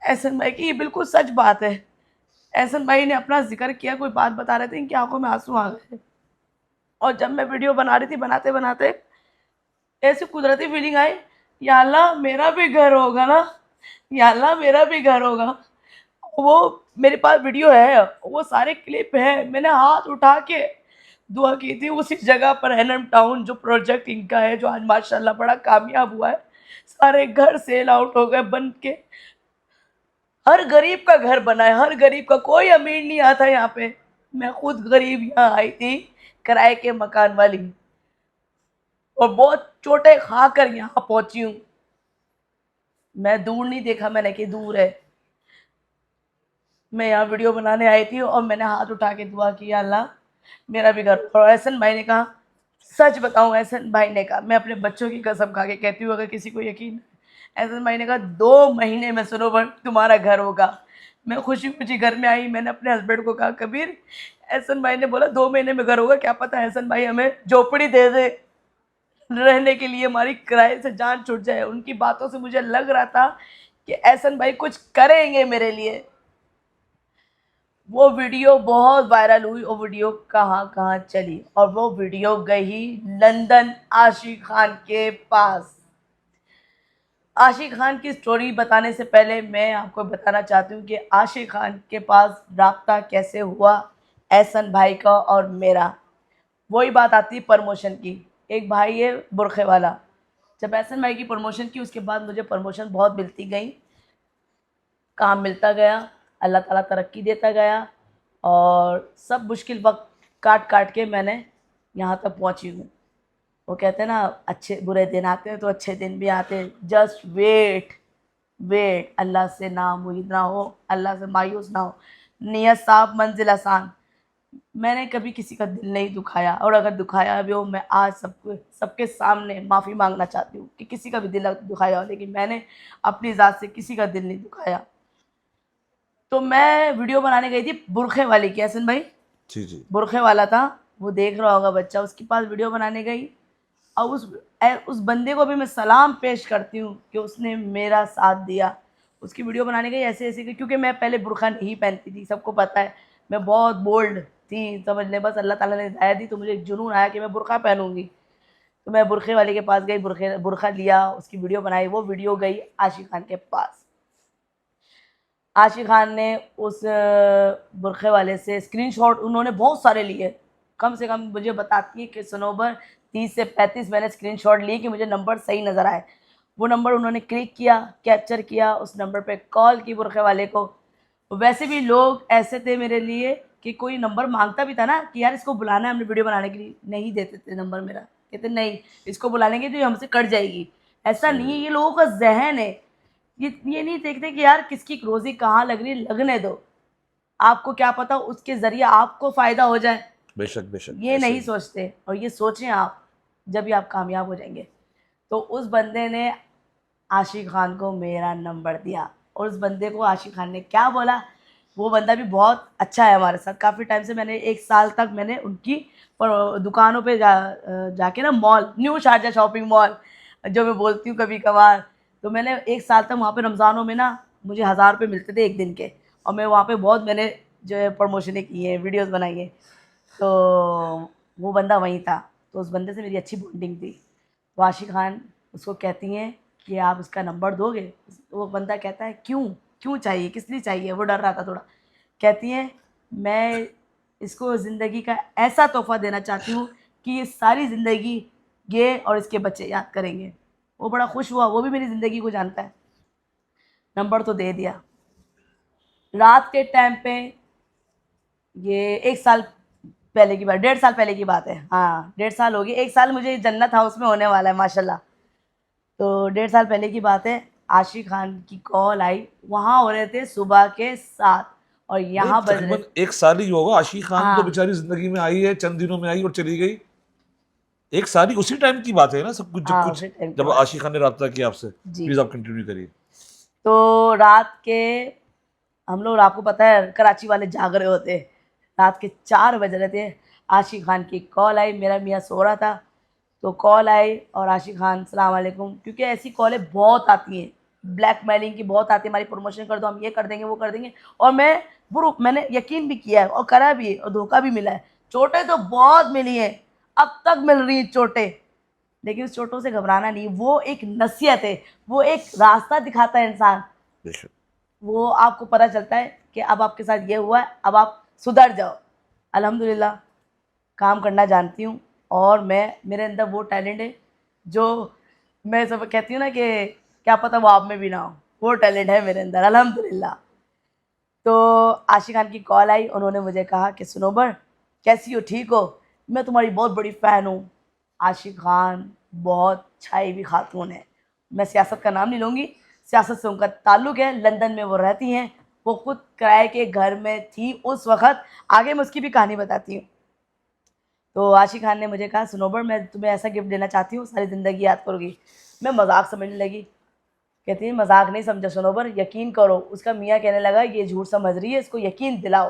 एहसन भाई की ये बिल्कुल सच बात है। एहसन भाई ने अपना जिक्र किया, कोई बात बता रहे थे, इनकी आंखों में आंसू आ गए। और जब मैं वीडियो बना रही थी, बनाते बनाते ऐसी कुदरती फीलिंग आई, या अल्लाह मेरा भी घर होगा ना, या अल्लाह मेरा भी घर होगा। वो मेरे पास वीडियो है, वो सारे क्लिप है, मैंने हाथ उठा के दुआ की थी उसी जगह पर, एनएम टाउन जो प्रोजेक्ट इनका है, जो आज माशाल्लाह बड़ा कामयाब हुआ है। सारे घर सेल आउट हो गए बन के, हर गरीब का घर बना है, हर गरीब का, कोई अमीर नहीं आता यहाँ पे। मैं खुद गरीब यहाँ आई थी, किराए के मकान वाली, और बहुत चोटें खाकर यहाँ पहुंची हूँ। मैं दूर नहीं देखा मैंने कि दूर है। मैं यहाँ वीडियो बनाने आई थी और मैंने हाथ उठा के दुआ की, या अल्लाह मेरा भी घर। और एहसन भाई ने कहा, सच बताऊं, एहसन भाई ने कहा, मैं अपने बच्चों की कसम खा के कहती हूँ, अगर किसी को यकीन, एहसन भाई ने कहा 2 महीने में सरोवर तुम्हारा घर होगा। मैं खुशी खुशी घर में आई, मैंने अपने हस्बैंड को कहा, कबीर, एहसन भाई ने बोला 2 महीने में घर होगा, क्या पता एहसन भाई हमें झोपड़ी दे दे रहने के लिए, हमारी किराए से जान छूट जाए। उनकी बातों से मुझे लग रहा था कि एहसन भाई कुछ करेंगे मेरे लिए। वो वीडियो बहुत वायरल हुई, वो वीडियो कहाँ कहाँ चली, और वो वीडियो गई लंदन आशिक खान के पास। आशिक खान की स्टोरी बताने से पहले मैं आपको बताना चाहती हूँ कि आशिक खान के पास राब्ता कैसे हुआ एहसन भाई का और मेरा। वही बात आती है प्रमोशन की। एक भाई है बुरखे वाला, जब एहसन भाई की प्रमोशन की, उसके बाद मुझे प्रमोशन बहुत मिलती गई, काम मिलता गया, अल्लाह ताला तरक्की देता गया, और सब मुश्किल वक्त काट काट के मैंने यहाँ तक पहुँची हूँ। वो कहते हैं ना, अच्छे बुरे दिन आते हैं तो अच्छे दिन भी आते हैं, जस्ट वेट वेट। अल्लाह से ना उम्मीद ना हो, अल्लाह से मायूस ना हो, नियत साफ मंजिल आसान। मैंने कभी किसी का दिल नहीं दुखाया, और अगर दुखाया भी हो, मैं आज सबके सामने माफ़ी मांगना चाहती हूँ कि किसी का भी दिल दुखाया हो, लेकिन मैंने अपनी ज़ात से किसी का दिल नहीं दुखाया। तो मैं वीडियो बनाने गई थी बुरखे वाली की, हसन भाई जी जी। बुरखे वाला था, वो देख रहा होगा बच्चा, उसके पास वीडियो बनाने गई। और उस बंदे को भी मैं सलाम पेश करती हूँ कि उसने मेरा साथ दिया। उसकी वीडियो बनाने गई ऐसे ऐसे, क्योंकि मैं पहले बुरखा नहीं पहनती थी, सबको पता है, मैं बहुत बोल्ड थी समझ ले, बस अल्लाह ताला ने हिदायत दी तो मुझे एक जुनून आया कि मैं बुरखा पहनूंगी। तो मैं बुरखे वाले के पास गई, बुरखा लिया, उसकी वीडियो बनाई। वो वीडियो गई आशिक खान के पास। आशिक खान ने उस बुरखे वाले से स्क्रीनशॉट उन्होंने बहुत सारे लिए, कम से कम मुझे बताती है कि सनोबर 30 से 35 मैंने स्क्रीनशॉट लिए कि मुझे नंबर सही नज़र आए। वो नंबर उन्होंने क्लिक किया, कैप्चर किया, उस नंबर पे कॉल की बुरखे वाले को। वैसे भी लोग ऐसे थे मेरे लिए कि कोई नंबर मांगता भी था ना कि यार इसको बुलाना है हमने वीडियो बनाने के लिए, नहीं देते थे नंबर मेरा, कहते नहीं इसको बुला लेंगे तो ये हमसे कट जाएगी। ऐसा नहीं है, ये लोगों का जहन है। ये नहीं देखते कि यार किसकी रोज़ी कहाँ लग रही है, लगने दो, आपको क्या पता उसके ज़रिए आपको फ़ायदा हो जाए। बेशक बेशक, ये ऐसे नहीं ही। सोचते, और ये सोचें आप जब भी आप कामयाब हो जाएंगे। तो उस बंदे ने आशिक खान को मेरा नंबर दिया, और उस बंदे को आशिक खान ने क्या बोला, वो बंदा भी बहुत अच्छा है हमारे साथ। काफ़ी टाइम से मैंने 1 साल तक मैंने उनकी दुकानों पे जाके ना, mall, new Sharjah shopping mall जो मैं बोलती हूँ कभी कभार, तो मैंने 1 साल तक वहाँ पे रमज़ानों में ना मुझे 1000 रुपये मिलते थे 1 दिन के, और मैं वहाँ पे बहुत मैंने जो है प्रमोशनें की हैं, वीडियोज़ बनाई हैं। तो वो बंदा वहीं था, तो उस बंदे से मेरी अच्छी बॉन्डिंग थी। तो आशिक खान उसको कहती हैं कि आप इसका नंबर दोगे। वो बंदा कहता है क्यों, क्यों चाहिए, किस लिए चाहिए, वो डर रहा था थोड़ा। कहती हैं मैं इसको ज़िंदगी का ऐसा तोहफ़ा देना चाहती हूँ कि ये सारी ज़िंदगी ये और इसके बच्चे याद करेंगे। वो बड़ा खुश हुआ, वो भी मेरी ज़िंदगी को जानता है। नंबर तो दे दिया। रात के टाइम पे, ये 1 साल पहले की बात, 1.5 साल पहले की बात है, हाँ 1.5 साल हो गई, 1 साल मुझे जन्नत हाउस में होने वाला है माशाल्लाह। तो 1.5 साल पहले की बात है, आशिक खान की कॉल आई, वहाँ हो रहे थे सुबह के 7 और नहीं, यहाँ बज रहे, तकरीबन 1 साल ही होगा। आशिक खान तो हाँ बेचारी जिंदगी में आई है, चंद दिनों में आई और चली गई। 1 साल ही, उसी टाइम की बात है ना सब कुछ, जब हाँ कुछ, उसी टाइम की जब बात आशिक खान ने रब्ता किया आपसे। जी। प्लीज आप कंटिन्यू करिए। तो रात के, हम लोग आपको पता है कराची वाले जाग रहे होते, रात के 4 बज रहे थे, आशिक खान की कॉल आई, मेरा मियाँ सो रहा था, तो कॉल आई और आशिक खान सलाम वालेकुम, क्योंकि ऐसी कॉलें बहुत आती हैं, ब्लैकमेलिंग की बहुत आती है, हमारी प्रमोशन कर दो, हम ये कर देंगे वो कर देंगे। और मैंने यकीन भी किया है और करा भी है और धोखा भी मिला है। चोटें तो बहुत मिली हैं, अब तक मिल रही हैं चोटें, लेकिन उस चोटों से घबराना नहीं। वो एक नसीहत है, वो एक रास्ता दिखाता है इंसान। बेशक। वो आपको पता चलता है कि अब आपके साथ ये हुआ है, अब आप सुधर जाओ। अल्हम्दुलिल्लाह काम करना जानती हूँ और मेरे अंदर वो टैलेंट है जो मैं सब कहती हूँ ना कि क्या पता वो आप में भी ना हो, वो टैलेंट है मेरे अंदर अल्हम्दुलिल्लाह। तो आशिक खान की कॉल आई, उन्होंने मुझे कहा कि सुनोबर कैसी हो, ठीक हो, मैं तुम्हारी बहुत बड़ी फ़ैन हूँ। आशिक खान बहुत छाई हुई खातून है, मैं सियासत का नाम नहीं लूँगी, सियासत से उनका ताल्लुक़ है, लंदन में वो रहती हैं, वो खुद किराए के घर में थी उस वक़्त। आगे मैं उसकी भी कहानी बताती हूँ। तो आशिक खान ने मुझे कहा सुनोबर मैं तुम्हें ऐसा गिफ्ट देना चाहती हूँ, सारी ज़िंदगी याद करोगी। मैं मजाक समझने लगी, कहती है मजाक नहीं समझा सुनोबर, यकीन करो। उसका मियाँ कहने लगा ये झूठ समझ रही है, इसको यकीन दिलाओ।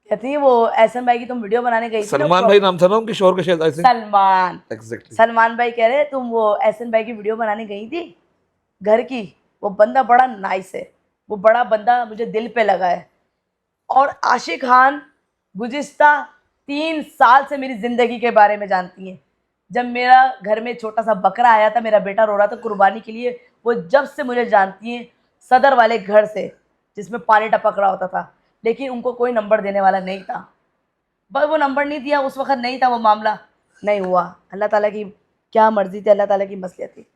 कहती है वो एहसन भाई की तुम वीडियो बनाने गई थी ना, सलमान भाई नाम था ना उनके शोहर का शायद, I think. Salman, exactly. Salman भाई कह रहे तुम वो एहसन भाई की वीडियो बनाने गई थी घर की, वो बंदा बड़ा नाइस है, वो बड़ा बंदा मुझे दिल पे लगा है। और आशिक खान गुज़िश्ता 3 साल से मेरी ज़िंदगी के बारे में जानती हैं। जब मेरा घर में छोटा सा बकरा आया था, मेरा बेटा रो रहा था कुर्बानी के लिए, वो जब से मुझे जानती हैं, सदर वाले घर से जिसमें पानी टपक रहा होता था, लेकिन उनको कोई नंबर देने वाला नहीं था। बस वो नंबर नहीं दिया, उस वक़्त नहीं था वो मामला, नहीं हुआ। अल्लाह ताला की क्या मर्ज़ी थी, अल्लाह ताला की मसलियत थी।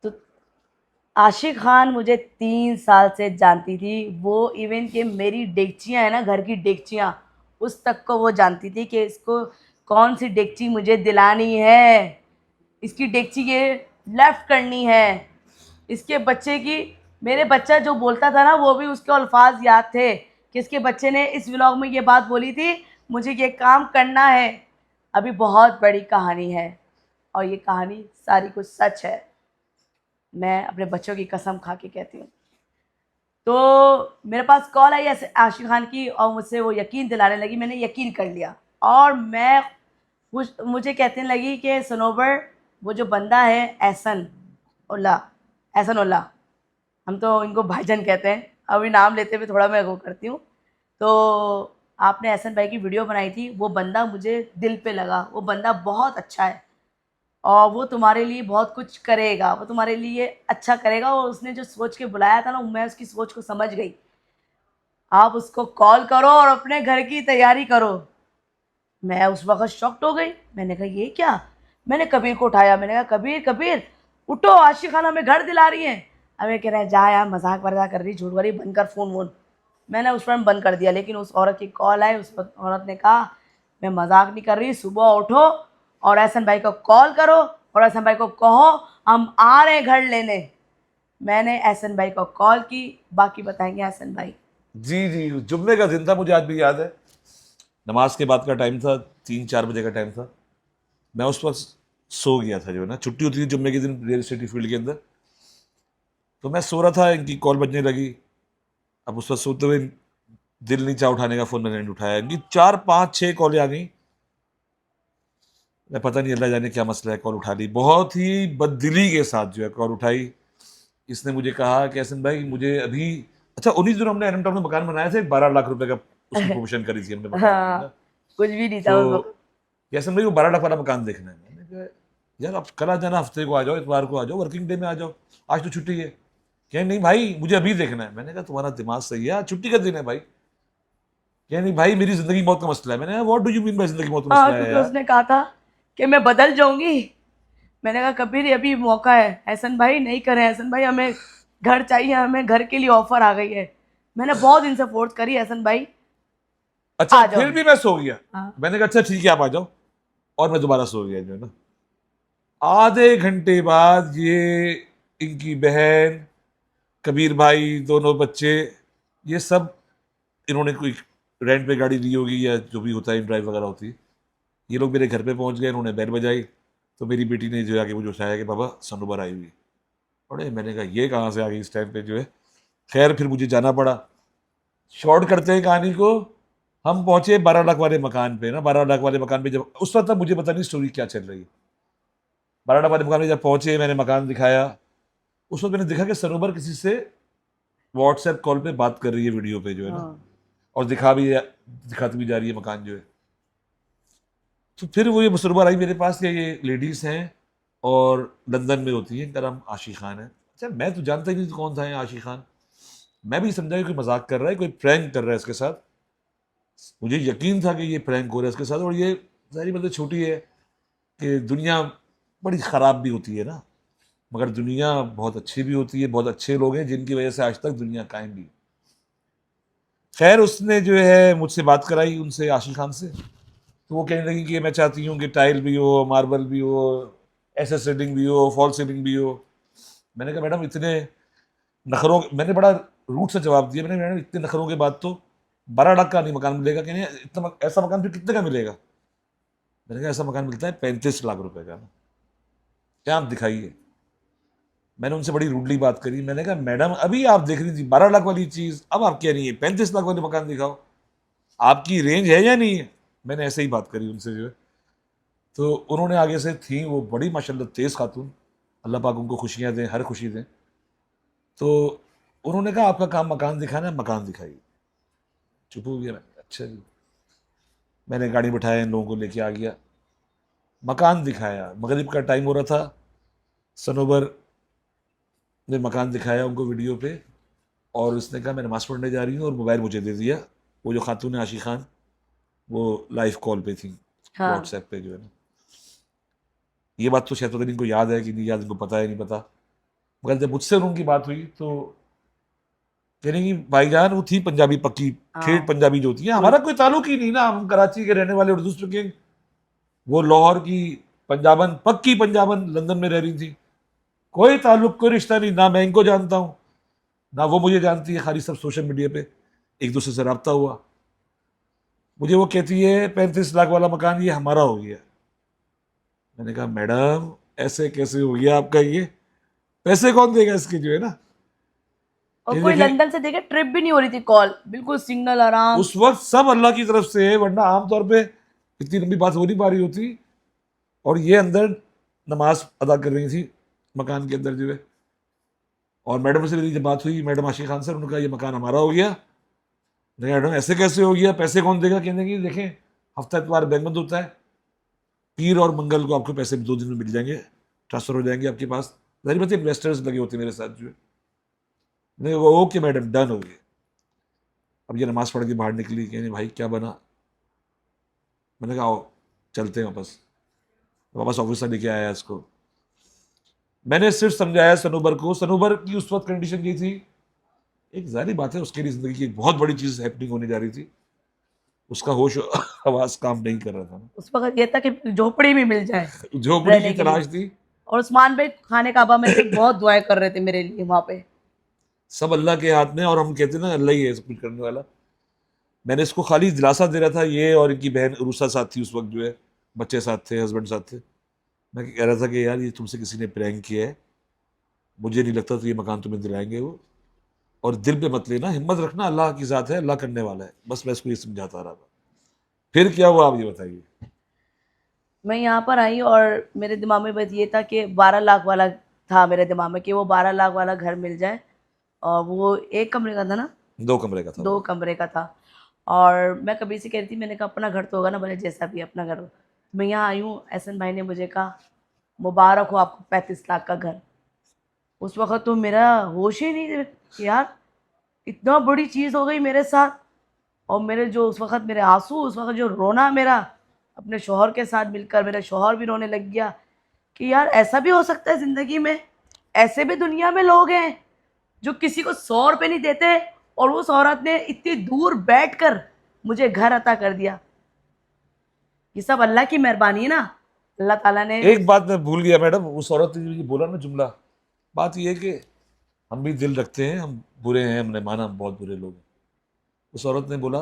तो आशिक खान मुझे 3 साल से जानती थी। वो इवन कि मेरी डेगचियाँ हैं ना, घर की डेगचियाँ, उस तक को वो जानती थी कि इसको कौन सी डेगची मुझे दिलानी है, इसकी डेगची ये लेफ़्ट करनी है, इसके बच्चे की। मेरे बच्चा जो बोलता था ना, वो भी उसके अल्फाज याद थे कि इसके बच्चे ने इस व्लॉग में ये बात बोली थी, मुझे ये काम करना है। अभी बहुत बड़ी कहानी है और ये कहानी सारी कुछ सच है, मैं अपने बच्चों की कसम खा के कहती हूँ। तो मेरे पास कॉल आई ऐसे आशिक खान की और मुझसे वो यकीन दिलाने लगी, मैंने यकीन कर लिया। और मैं मुझे कहने लगी कि सनोबर वो जो बंदा है एहसन उल्ला, हम तो इनको भाईजान कहते हैं, अभी नाम लेते हुए थोड़ा मैं वो करती हूँ। तो आपने एहसन भाई की वीडियो बनाई थी, वो बंदा मुझे दिल पे लगा, वो बंदा बहुत अच्छा है और वो तुम्हारे लिए बहुत कुछ करेगा, वो तुम्हारे लिए अच्छा करेगा। और उसने जो सोच के बुलाया था ना, मैं उसकी सोच को समझ गई। आप उसको कॉल करो और अपने घर की तैयारी करो। मैं उस वक्त शॉक्ड हो गई, मैंने कहा ये क्या। मैंने कबीर को उठाया, मैंने कहा कबीर कबीर उठो, आशिक खान हमें घर दिला रही है। हमें कह रहे हैं जा यार, मजाक वजाक कर रही, झूठ वाली, बंद कर फ़ोन वोन। मैंने उस पर बंद कर दिया, लेकिन उस औरत की कॉल आई, उस औरत ने कहा मैं मजाक नहीं कर रही, सुबह उठो और एहसन भाई को कॉल करो और एहसन भाई को कहो हम आ रहे हैं घर लेने। मैंने एहसन भाई को कॉल की, बाकी बताएंगे एहसन भाई। जी जी, जुम्मे का दिन था, मुझे आज भी याद है। नमाज के बाद का टाइम था, 3-4 बजे का टाइम था। मैं उस वक्त सो गया था, जो है ना छुट्टी होती थी जुम्मे के दिन रियल एस्टेट फील्ड के अंदर। तो मैं सो रहा था, इनकी कॉल बजने लगी। अब उस वक्त सोते हुए दिल नहीं चाह उठाने का, फ़ोन मैंने नहीं उठाया। इनकी 4-5-6 कॉलें आ गई। मैं पता नहीं अल्लाह जाने क्या मसला है, कॉल उठा ली, बहुत ही बददिली के साथ जो है कॉल उठाई। इसने मुझे कहा कि हसन भाई मुझे अभी, अच्छा 19 दिन हमने एरम टाउन में मकान बनाया था, 12 लाख रुपए का उसकी प्रोमोशन करी थी हमने मकान की ना। हाँ, कुछ भी नहीं था तो उस वक्त। हसन भाई वो 12 लाख वाला मकान देखना है। मैंने कहा यार आप कल आ जाना, हफ्ते को आ जाओ, इतवार को आ जाओ, वर्किंग डे में आ जाओ, आज तो छुट्टी है। क्या नहीं भाई मुझे अभी देखना है। मैंने कहा तुम्हारा दिमाग सही है, आज छुट्टी का दिन है भाई। क्या नहीं भाई मेरी जिंदगी मौत का मसला है। मैंने कहा what do you mean by जिंदगी मौत का हाँ, मसला है क्योंकि यार। उसने कहा था कि मैं बदल जाऊंगी। मैंने कहा कबीर अभी मौका है, एहसन भाई नहीं करें, एहसन भाई हमें घर चाहिए, हमें घर के लिए ऑफर आ गई है। मैंने बहुत दिन से फोर्स करी, एहसन भाई अच्छा आ जाओ। फिर भी मैं सो गया। हाँ, मैंने कहा अच्छा ठीक है आप आ जाओ, और मैं दोबारा सो गया जो है ना। आधे घंटे बाद ये इनकी बहन, कबीर भाई, दोनों बच्चे, ये सब, इन्होंने कोई रेंट पे गाड़ी ली होगी या जो भी होता है ड्राइव वगैरह होती है, ये लोग मेरे घर पे पहुंच गए। इन्होंने बैल बजाई तो मेरी बेटी ने जो आके मुझे उठाया कि बाबा सनुबर आई हुई। अरे मैंने कहा ये कहाँ से आ गई इस टाइम पे जो है। खैर फिर मुझे जाना पड़ा। शॉर्ट करते हैं कहानी को, हम पहुंचे 12 लाख वाले मकान पे ना। 12 लाख वाले मकान पे जब उस वक्त तक मुझे पता नहीं स्टोरी क्या चल रही है। 12 लाख वाले मकान पे जब पहुंचे, मैंने मकान दिखाया। उस वक्त मैंने देखा कि सरोवर किसी से व्हाट्सएप कॉल पे बात कर रही है, वीडियो पे जो है ना, हाँ। और दिखाती भी जा रही है मकान जो है। तो फिर वो ये सरोवर आई मेरे पास कि ये लेडीज हैं और लंदन में होती है, इनका नाम आशी खान है। अच्छा, मैं तो जानता ही नहीं कौन था ये आशी खान। मैं भी समझा कि कोई मजाक कर रहा है, कोई प्रैंक कर रहा है इसके साथ। मुझे यकीन था कि ये प्रैंक हो रहा है इसके साथ, और ये सारी मतलब छोटी है कि दुनिया बड़ी ख़राब भी होती है ना, मगर दुनिया बहुत अच्छी भी होती है। बहुत अच्छे लोग हैं जिनकी वजह से आज तक दुनिया कायम भी है। खैर उसने जो है मुझसे बात कराई, उनसे, आशी खान से। तो वो कहने लगी कि मैं चाहती हूँ कि टाइल भी हो, मार्बल भी हो, एसएस सीलिंग भी हो, फॉल सीलिंग भी हो। मैंने कहा मैडम इतने नखरों, मैंने बड़ा रूट से जवाब दिया, मैंने मैडम इतने नखरों के बाद तो 12 लाख का नहीं मकान मिलेगा। कहने इतना ऐसा मकान फिर कितने का मिलेगा? मैंने कहा ऐसा मकान मिलता है 35 लाख रुपए का ना, क्या आप दिखाइए। मैंने उनसे बड़ी रूडली बात करी। मैंने कहा मैडम अभी आप देख रही थी 12 लाख वाली चीज, अब आप कह रही है 35 लाख वाले मकान दिखाओ, आपकी रेंज है या नहीं है? मैंने ऐसे ही बात करी उनसे जो है। तो उन्होंने आगे से, थी वो बड़ी माशाल्लाह तेज खातून, अल्लाह पाक उनको खुशियां दें, हर खुशी दें। तो उन्होंने कहा आपका काम मकान दिखाना है, मकान दिखाइए। चुप हो गया मैं, अच्छा जी। मैंने गाड़ी बिठाया, इन लोगों को लेके आ गया, मकान दिखाया। मगरिब का टाइम हो रहा था। सनोबर ने मकान दिखाया उनको वीडियो पे, और उसने कहा मैं नमाज पढ़ने जा रही हूँ, और मोबाइल मुझे दे दिया। वो जो खातून है आशी खान, वो लाइव कॉल पे थी, हाँ। व्हाट्सएप पे जो है ना। ये बात तो शायद पता नहीं इनको याद है कि नहीं याद, इनको पता है नहीं पता, मगर जब मुझसे और उनकी बात हुई तो कहने की भाईजान वो थी पंजाबी पक्की, ठेठ हाँ। पंजाबी जो होती है, हमारा कोई ताल्लुक ही नहीं ना, हम कराची के रहने वाले उर्दू स्पीकिंग। वो लाहौर की पंजाबन, पक्की पंजाबन, लंदन में रह रही थी। कोई ताल्लुक, कोई रिश्ता नहीं, ना मैं इनको जानता हूँ ना वो मुझे जानती है, खाली सब सोशल मीडिया पे एक दूसरे से रब्ता हुआ। मुझे वो कहती है 35 लाख वाला मकान ये हमारा हो गया। मैंने कहा मैडम ऐसे कैसे हो गया आपका, ये पैसे कौन देगा इसके जो है ना। और ये कोई देखें, लंदन से देखे ट्रिप भी नहीं हो रही थी, कॉल बिल्कुल सिग्नल आराम। उस वक्त सब अल्लाह की तरफ से है, वरना आमतौर पे इतनी लंबी बात हो नहीं पा रही होती। और ये अंदर नमाज अदा कर रही थी मकान के अंदर जो है। और मैडम से मेरी जब बात हुई, मैडम आशी खान सर, उन्होंने कहा ये मकान हमारा हो गया। नहीं मैडम ऐसे कैसे हो गया, पैसे कौन देगा? कहने की देखें हफ्ता इतवार बैंक बंद होता है, पीर और मंगल को आपको पैसे 2 दिन में मिल जाएंगे, ट्रांसफर हो जाएंगे आपके पास। जाहिर बात है इन्वेस्टर्स लगे होते हैं मेरे साथ जो है। नहीं वो ओके मैडम, डन हो गया। अब ये नमाज पढ़ के बाहर निकली, कहने भाई क्या बना? मैंने कहा आओ चलते हैं वापस। वापस ऑफिस से लेके आया इसको। मैंने सिर्फ समझाया सनूबर को। सनूबर की उस वक्त कंडीशन ये थी, एक जाहिर बात है उसके लिए जिंदगी की एक बहुत बड़ी चीज हैपनिंग होने जा रही थी, उसका होश हवास काम नहीं कर रहा था ना। उस वक्त ये था कि झोपड़ी भी मिल जाए झोपड़ी की रहने के लिए। तलाश थी। और उस्मान भाई खाने काबा में थे, बहुत दुआएं कर रहे थे मेरे लिए वहां पे। सब अल्लाह के हाथ में, और हम कहते हैं ना अल्लाह ही है सब कुछ करने वाला। मैंने इसको खाली दिलासा दे रहा था, ये और इनकी बहन रूसा साथ थी उस वक्त जो है, बच्चे साथ थे, हस्बैंड साथ थे। मैं कह रहा था कि यार ये तुमसे किसी ने प्रैंक किया है, मुझे नहीं लगता तो ये मकान तुम्हें दिलाएंगे वो, और दिल पे मत लेना, हिम्मत रखना, अल्लाह की ज़ात है, अल्लाह करने वाला है। बस मैं इसको ये समझाता रहा था। फिर क्या हुआ आप ये बताइए। मैं यहाँ पर आई और मेरे दिमाग में बस ये था कि 12 लाख वाला था मेरे दिमाग में, कि वो 12 लाख वाला घर मिल जाए। और वो एक कमरे का था ना? 2 कमरे का था 2 वो। कमरे का था। और मैं कभी से कह रही थी, मैंने कहा अपना घर तो होगा ना, भले जैसा भी अपना घर हो। मैं यहाँ आई हूँ, एहसन भाई ने मुझे कहा मुबारक हो आपको 35 लाख का घर। उस वक्त तो मेरा होश ही नहीं कि यार इतना बड़ी चीज़ हो गई मेरे साथ। और मेरे जो उस वक्त मेरे आंसू, उस वक्त जो रोना मेरा अपने शौहर के साथ मिलकर, मेरा शौहर भी रोने लग गया कि यार ऐसा भी हो सकता है ज़िंदगी में। ऐसे भी दुनिया में लोग हैं जो किसी को 100 रुपये नहीं देते, और उस औरत ने इतनी दूर बैठकर मुझे घर अता कर दिया। ये सब अल्लाह की मेहरबानी है ना। अल्लाह ताला ने एक बात मैं भूल गया मैडम, उस औरत ने जो बोला ना जुमला, बात ये है कि हम भी दिल रखते हैं, हम बुरे हैं, हमने माना हम बहुत बुरे लोग हैं। उस औरत ने बोला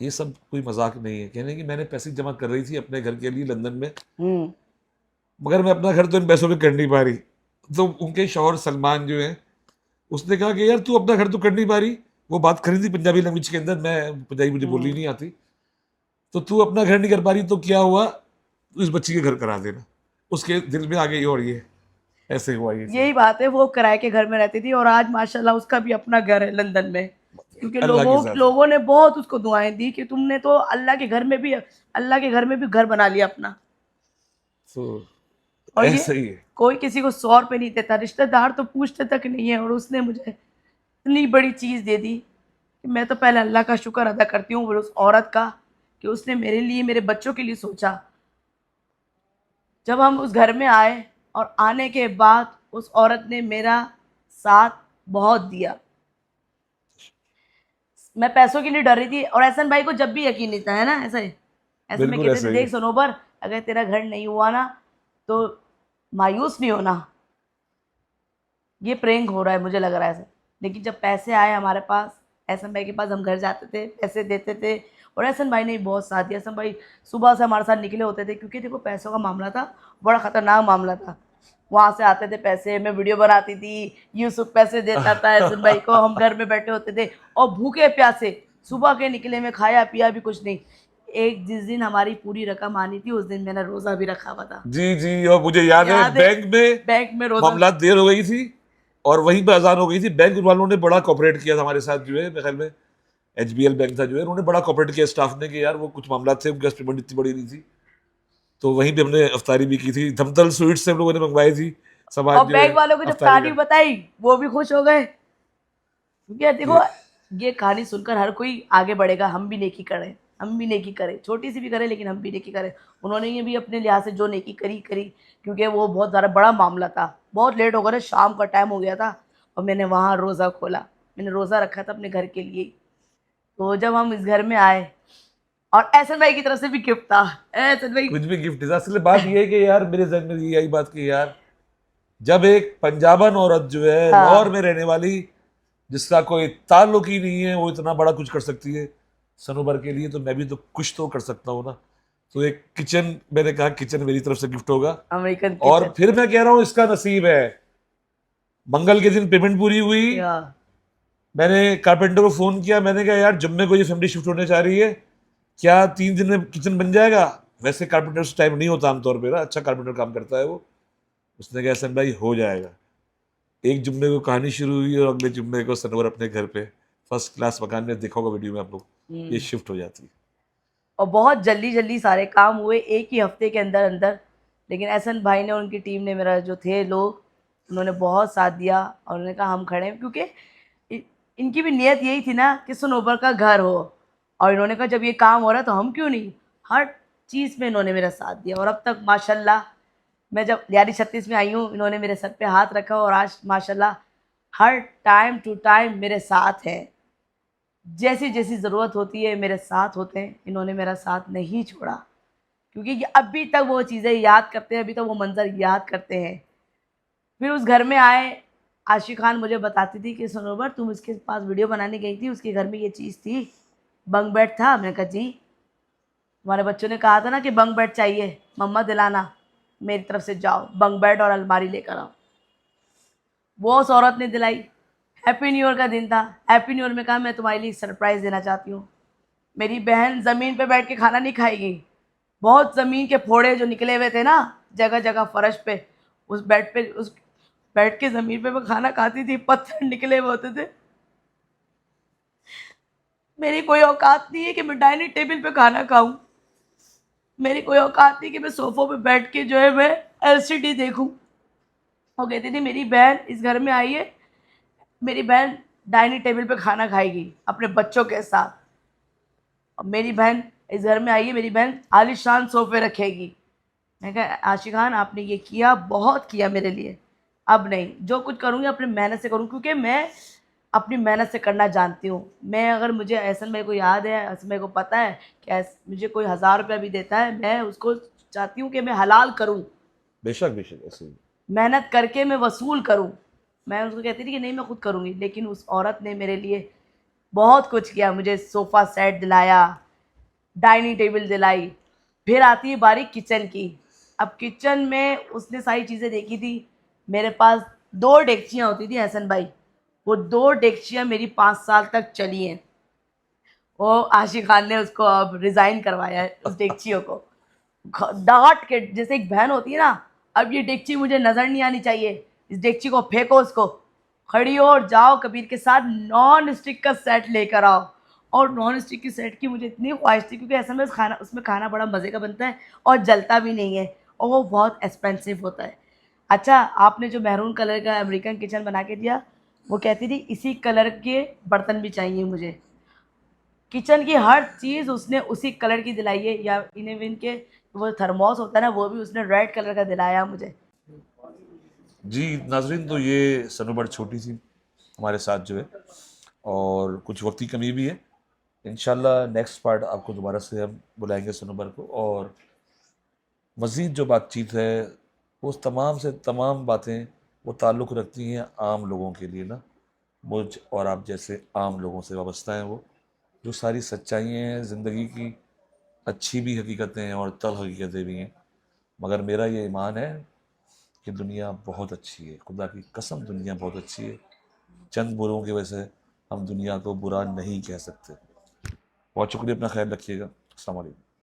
ये सब कोई मजाक नहीं है। कहने की मैंने पैसे जमा कर रही थी अपने घर के लिए लंदन में, मगर मैं अपना घर तो इन पैसों पे कर नहीं पा रही। तो उनके शौहर सलमान जो है उसने कहा कि यार तू अपना घर तो कर नहीं पा रही, वो बात करी थी पंजाबी लैंग्वेज के अंदर, मैं पंजाबी मुझे बोलनी नहीं आती, तो तू अपना घर नहीं कर पा रही तो क्या हुआ, तू इस बच्ची के घर करा देना। उसके दिल में आ गई और ये ऐसे हुआ ये चीज़। यही बात है, वो किराए के घर में रहती थी और आज माशाल्लाह उसका भी अपना घर है लंदन में, क्योंकि अल्लाह की ज़ात। लोगों ने बहुत उसको दुआएं दी कि तुमने तो अल्लाह के घर में भी घर बना लिया अपना। तो और ये ऐसा ही है। कोई किसी को 100 रुपये नहीं देता, रिश्तेदार तो पूछते तक नहीं है, और उसने मुझे इतनी बड़ी चीज़ दे दी कि मैं तो पहले अल्लाह का शुक्र अदा करती हूँ उस औरत का कि उसने मेरे लिए, मेरे बच्चों के लिए सोचा। जब हम उस घर में आए और आने के बाद उस औरत ने मेरा साथ बहुत दिया। मैं पैसों के लिए डर रही थी, और एहसन भाई को जब भी यकीन नहीं था, है ना, ऐसा ही ऐसे में बिल्कुल कहते ऐसा थे, ही है। देख सनोबर, अगर तेरा घर नहीं हुआ ना तो मायूस नहीं होना, ये प्रैंक हो रहा है, मुझे लग रहा है ऐसा। लेकिन जब पैसे आए हमारे पास, एहसन भाई के पास, हम घर जाते थे, पैसे देते थे, और एहसन भाई ने बहुत साथ दिया। एहसन भाई सुबह से हमारे साथ निकले होते थे, क्योंकि देखो पैसों का मामला था, बड़ा ख़तरनाक मामला था। वहाँ से आते थे पैसे, मैं वीडियो बनाती थी, यूसुफ पैसे देता था एहसन भाई को, हम घर में बैठे होते थे और भूखे प्यासे सुबह के निकले में, खाया पिया भी कुछ नहीं। एक जिस दिन हमारी पूरी रकम आनी थी, उस दिन मैंने रोज़ा भी रखा हुआ था। जी जी, और मुझे याद है बैंक में रोज़ा। मामला देर हो गई थी और वहीं पर अजान हो गई थी। बैंक वालों ने बड़ा कोऑपरेट किया था हमारे साथ, जो है मेरे ख्याल में HBL बैंक था जो है, उन्होंने बड़ा कोऑपरेट किया स्टाफ ने कि यार वो कुछ मामला थे, उनकी पेमेंट इतनी बड़ी नहीं थी, तो वहीं पे हमने अफ्तारी भी की थी। धमतल स्वीट्स से हम लोगों ने मंगवाई थी, सब आज और जो है बैंक वालों को जब अफ्तारी तारीफ का। बताई वो भी खुश हो गए, क्योंकि देखो ये कहानी सुनकर हर कोई आगे बढ़ेगा, हम भी नेकी करें, हम भी नेकी करें, छोटी सी भी करें लेकिन हम भी नेकी करें। उन्होंने ये भी अपने लिहाज से जो नेकी करी करी, क्योंकि वो बहुत ज़्यादा बड़ा मामला था। बहुत लेट हो गया था, शाम का टाइम हो गया था, और मैंने वहाँ रोज़ा खोला, मैंने रोज़ा रखा था अपने घर के लिए। तो जब हम इस घर में आए, और एहसन भाई की तरफ से भी गिफ्ट था, एहसन भाई कुछ भी गिफ्ट था। असल बात ये है कि यार मेरे जहन में यही बात की यार, जब एक पंजाबन औरत जो है लाहौर हाँ में रहने वाली, जिसका कोई ताल्लुक ही नहीं है, वो इतना बड़ा कुछ कर सकती है सनोबर के लिए, तो मैं भी तो कुछ तो कर सकता हूँ ना। तो एक किचन, मैंने कहा किचन मेरी तरफ से गिफ्ट होगा। अमेरिकन और किचन। फिर मैं कह रहा हूँ इसका नसीब है, मंगल के दिन पेमेंट पूरी हुई, या मैंने कारपेंटर को फोन किया, मैंने कहा यार जुम्मे को ये फैमिली शिफ्ट होने जा रही है, क्या 3 दिन में किचन बन जाएगा। वैसे कारपेंटर उस टाइम नहीं होता आमतौर पर ना, अच्छा कारपेंटर काम करता है वो। उसने कहा हसन भाई हो जाएगा। एक जुम्मे को कहानी शुरू हुई और अगले जुम्मे को सनोवर अपने घर पे फर्स्ट क्लास मकान में, देखा होगा वीडियो में आप लोग, ये शिफ्ट हो जाती है। और बहुत जल्दी जल्दी सारे काम हुए एक ही हफ्ते के अंदर अंदर। लेकिन एहसन भाई ने और उनकी टीम ने, मेरा जो थे लोग, उन्होंने बहुत साथ दिया, और उन्होंने कहा हम खड़े हैं, क्योंकि इनकी भी नीयत यही थी ना कि सनोबर का घर हो। और इन्होंने कहा जब ये काम हो रहा है तो हम क्यों नहीं, हर चीज़ में इन्होंने मेरा साथ दिया। और अब तक माशाल्लाह, मैं जब लियारी 36 में आई हूँ, इन्होंने मेरे सर पे हाथ रखा, और आज माशाल्लाह हर टाइम टू टाइम मेरे साथ हैं। जैसी जैसी ज़रूरत होती है मेरे साथ होते हैं, इन्होंने मेरा साथ नहीं छोड़ा, क्योंकि ये अभी तक वो चीज़ें याद करते हैं, अभी तक वो मंज़र याद करते हैं। फिर उस घर में आए, आशिक खान मुझे बताती थी कि सनोबर तुम उसके पास वीडियो बनाने गई थी, उसके घर में ये चीज़ थी, बंक बेड था। मैंने कहा जी, तुम्हारे बच्चों ने कहा था ना कि बंक बेड चाहिए, मम्मा दिलाना, मेरी तरफ से जाओ बंक बेड और अलमारी लेकर आओ। वो उस औरत ने दिलाई। हैप्पी न्यू ईयर का दिन था, हैप्पी न्यू ईयर में कहा मैं तुम्हारे लिए सरप्राइज़ देना चाहती हूँ। मेरी बहन ज़मीन पे बैठ के खाना नहीं खाएगी, बहुत ज़मीन के फोड़े जो निकले हुए थे ना जगह जगह फर्श पे, उस बेड पे, उस बैठ के ज़मीन पे मैं खाना खाती थी, पत्थर निकले हुए होते थे। मेरी कोई औकात नहीं है कि मैं डाइनिंग टेबल पे खाना खाऊं, मेरी कोई औकात नहीं कि मैं सोफ़ों पे बैठ के जो है मैं LCD देखूं। वो कहती थी मेरी बहन इस घर में आई है, मेरी बहन डाइनिंग टेबल पे खाना खाएगी अपने बच्चों के साथ, और मेरी बहन इस घर में आई है, मेरी बहन आलीशान सोफे रखेगी। मैं कहा आशिक खान आपने ये किया, बहुत किया मेरे लिए, अब नहीं, जो कुछ करूँगी अपनी मेहनत से करूँ, क्योंकि मैं अपनी मेहनत से करना जानती हूँ। मैं अगर मुझे एहसन भाई को याद है, एहसन भाई को पता है कि मुझे कोई 1000 रुपया भी देता है, मैं उसको चाहती हूँ कि मैं हलाल करूँ, बेशक बेशक ऐसे ही। मेहनत करके मैं वसूल करूँ। मैं उसको कहती थी कि नहीं मैं खुद करूँगी, लेकिन उस औरत ने मेरे लिए बहुत कुछ किया, मुझे सोफ़ा सेट दिलाया, डाइनिंग टेबल दिलाई। फिर आती है बारी किचन की। अब किचन में उसने सारी चीज़ें देखी थी। मेरे पास 2 डेगचियाँ होती थी एहसन भाई, वो 2 डेगचियाँ मेरी 5 साल तक चली हैं। वो आशिक खान ने उसको अब रिज़ाइन करवाया है उस डेगचियों को। डाँट के, जैसे एक बहन होती है ना, अब ये डेगची मुझे नज़र नहीं आनी चाहिए, इस डेगची को फेंको उसको। खड़ी हो और जाओ कबीर के साथ नॉन स्टिक का सेट लेकर आओ। और नॉन स्टिक की सेट की मुझे इतनी ख्वाहिश थी, क्योंकि ऐसा में खाना, उसमें खाना बड़ा मज़े का बनता है और जलता भी नहीं है, और वो बहुत एक्सपेंसिव होता है। अच्छा, आपने जो मैरून कलर का अमेरिकन किचन बना के दिया, वो कहती थी इसी कलर के बर्तन भी चाहिए मुझे। किचन की हर चीज़ उसने उसी कलर की दिलाई है, या इवन के वो थर्मोस होता है ना, वो भी उसने रेड कलर का दिलाया मुझे। जी नाजरीन, तो ये सनोबर छोटी सी हमारे साथ जो है, और कुछ वक्त की कमी भी है। इंशाल्लाह नेक्स्ट पार्ट आपको दोबारा से हम बुलाएंगे सनोबर को, और मज़ीद जो बातचीत है वो तमाम से तमाम बातें वो ताल्लुक़ रखती हैं आम लोगों के लिए ना, मुझ और आप जैसे आम लोगों से वाबस्ता हैं वो। जो सारी सच्चाइयाँ हैं ज़िंदगी की, अच्छी भी हकीकतें हैं और तल्ख़ हकीकतें भी हैं, मगर मेरा ये ईमान है कि दुनिया बहुत अच्छी है, खुदा की कसम दुनिया बहुत अच्छी है। चंद बुरों की वजह से हम दुनिया को बुरा नहीं कह सकते। बहुत शुक्रिया, अपना ख्याल रखिएगा। अस्सलाम वालेकुम।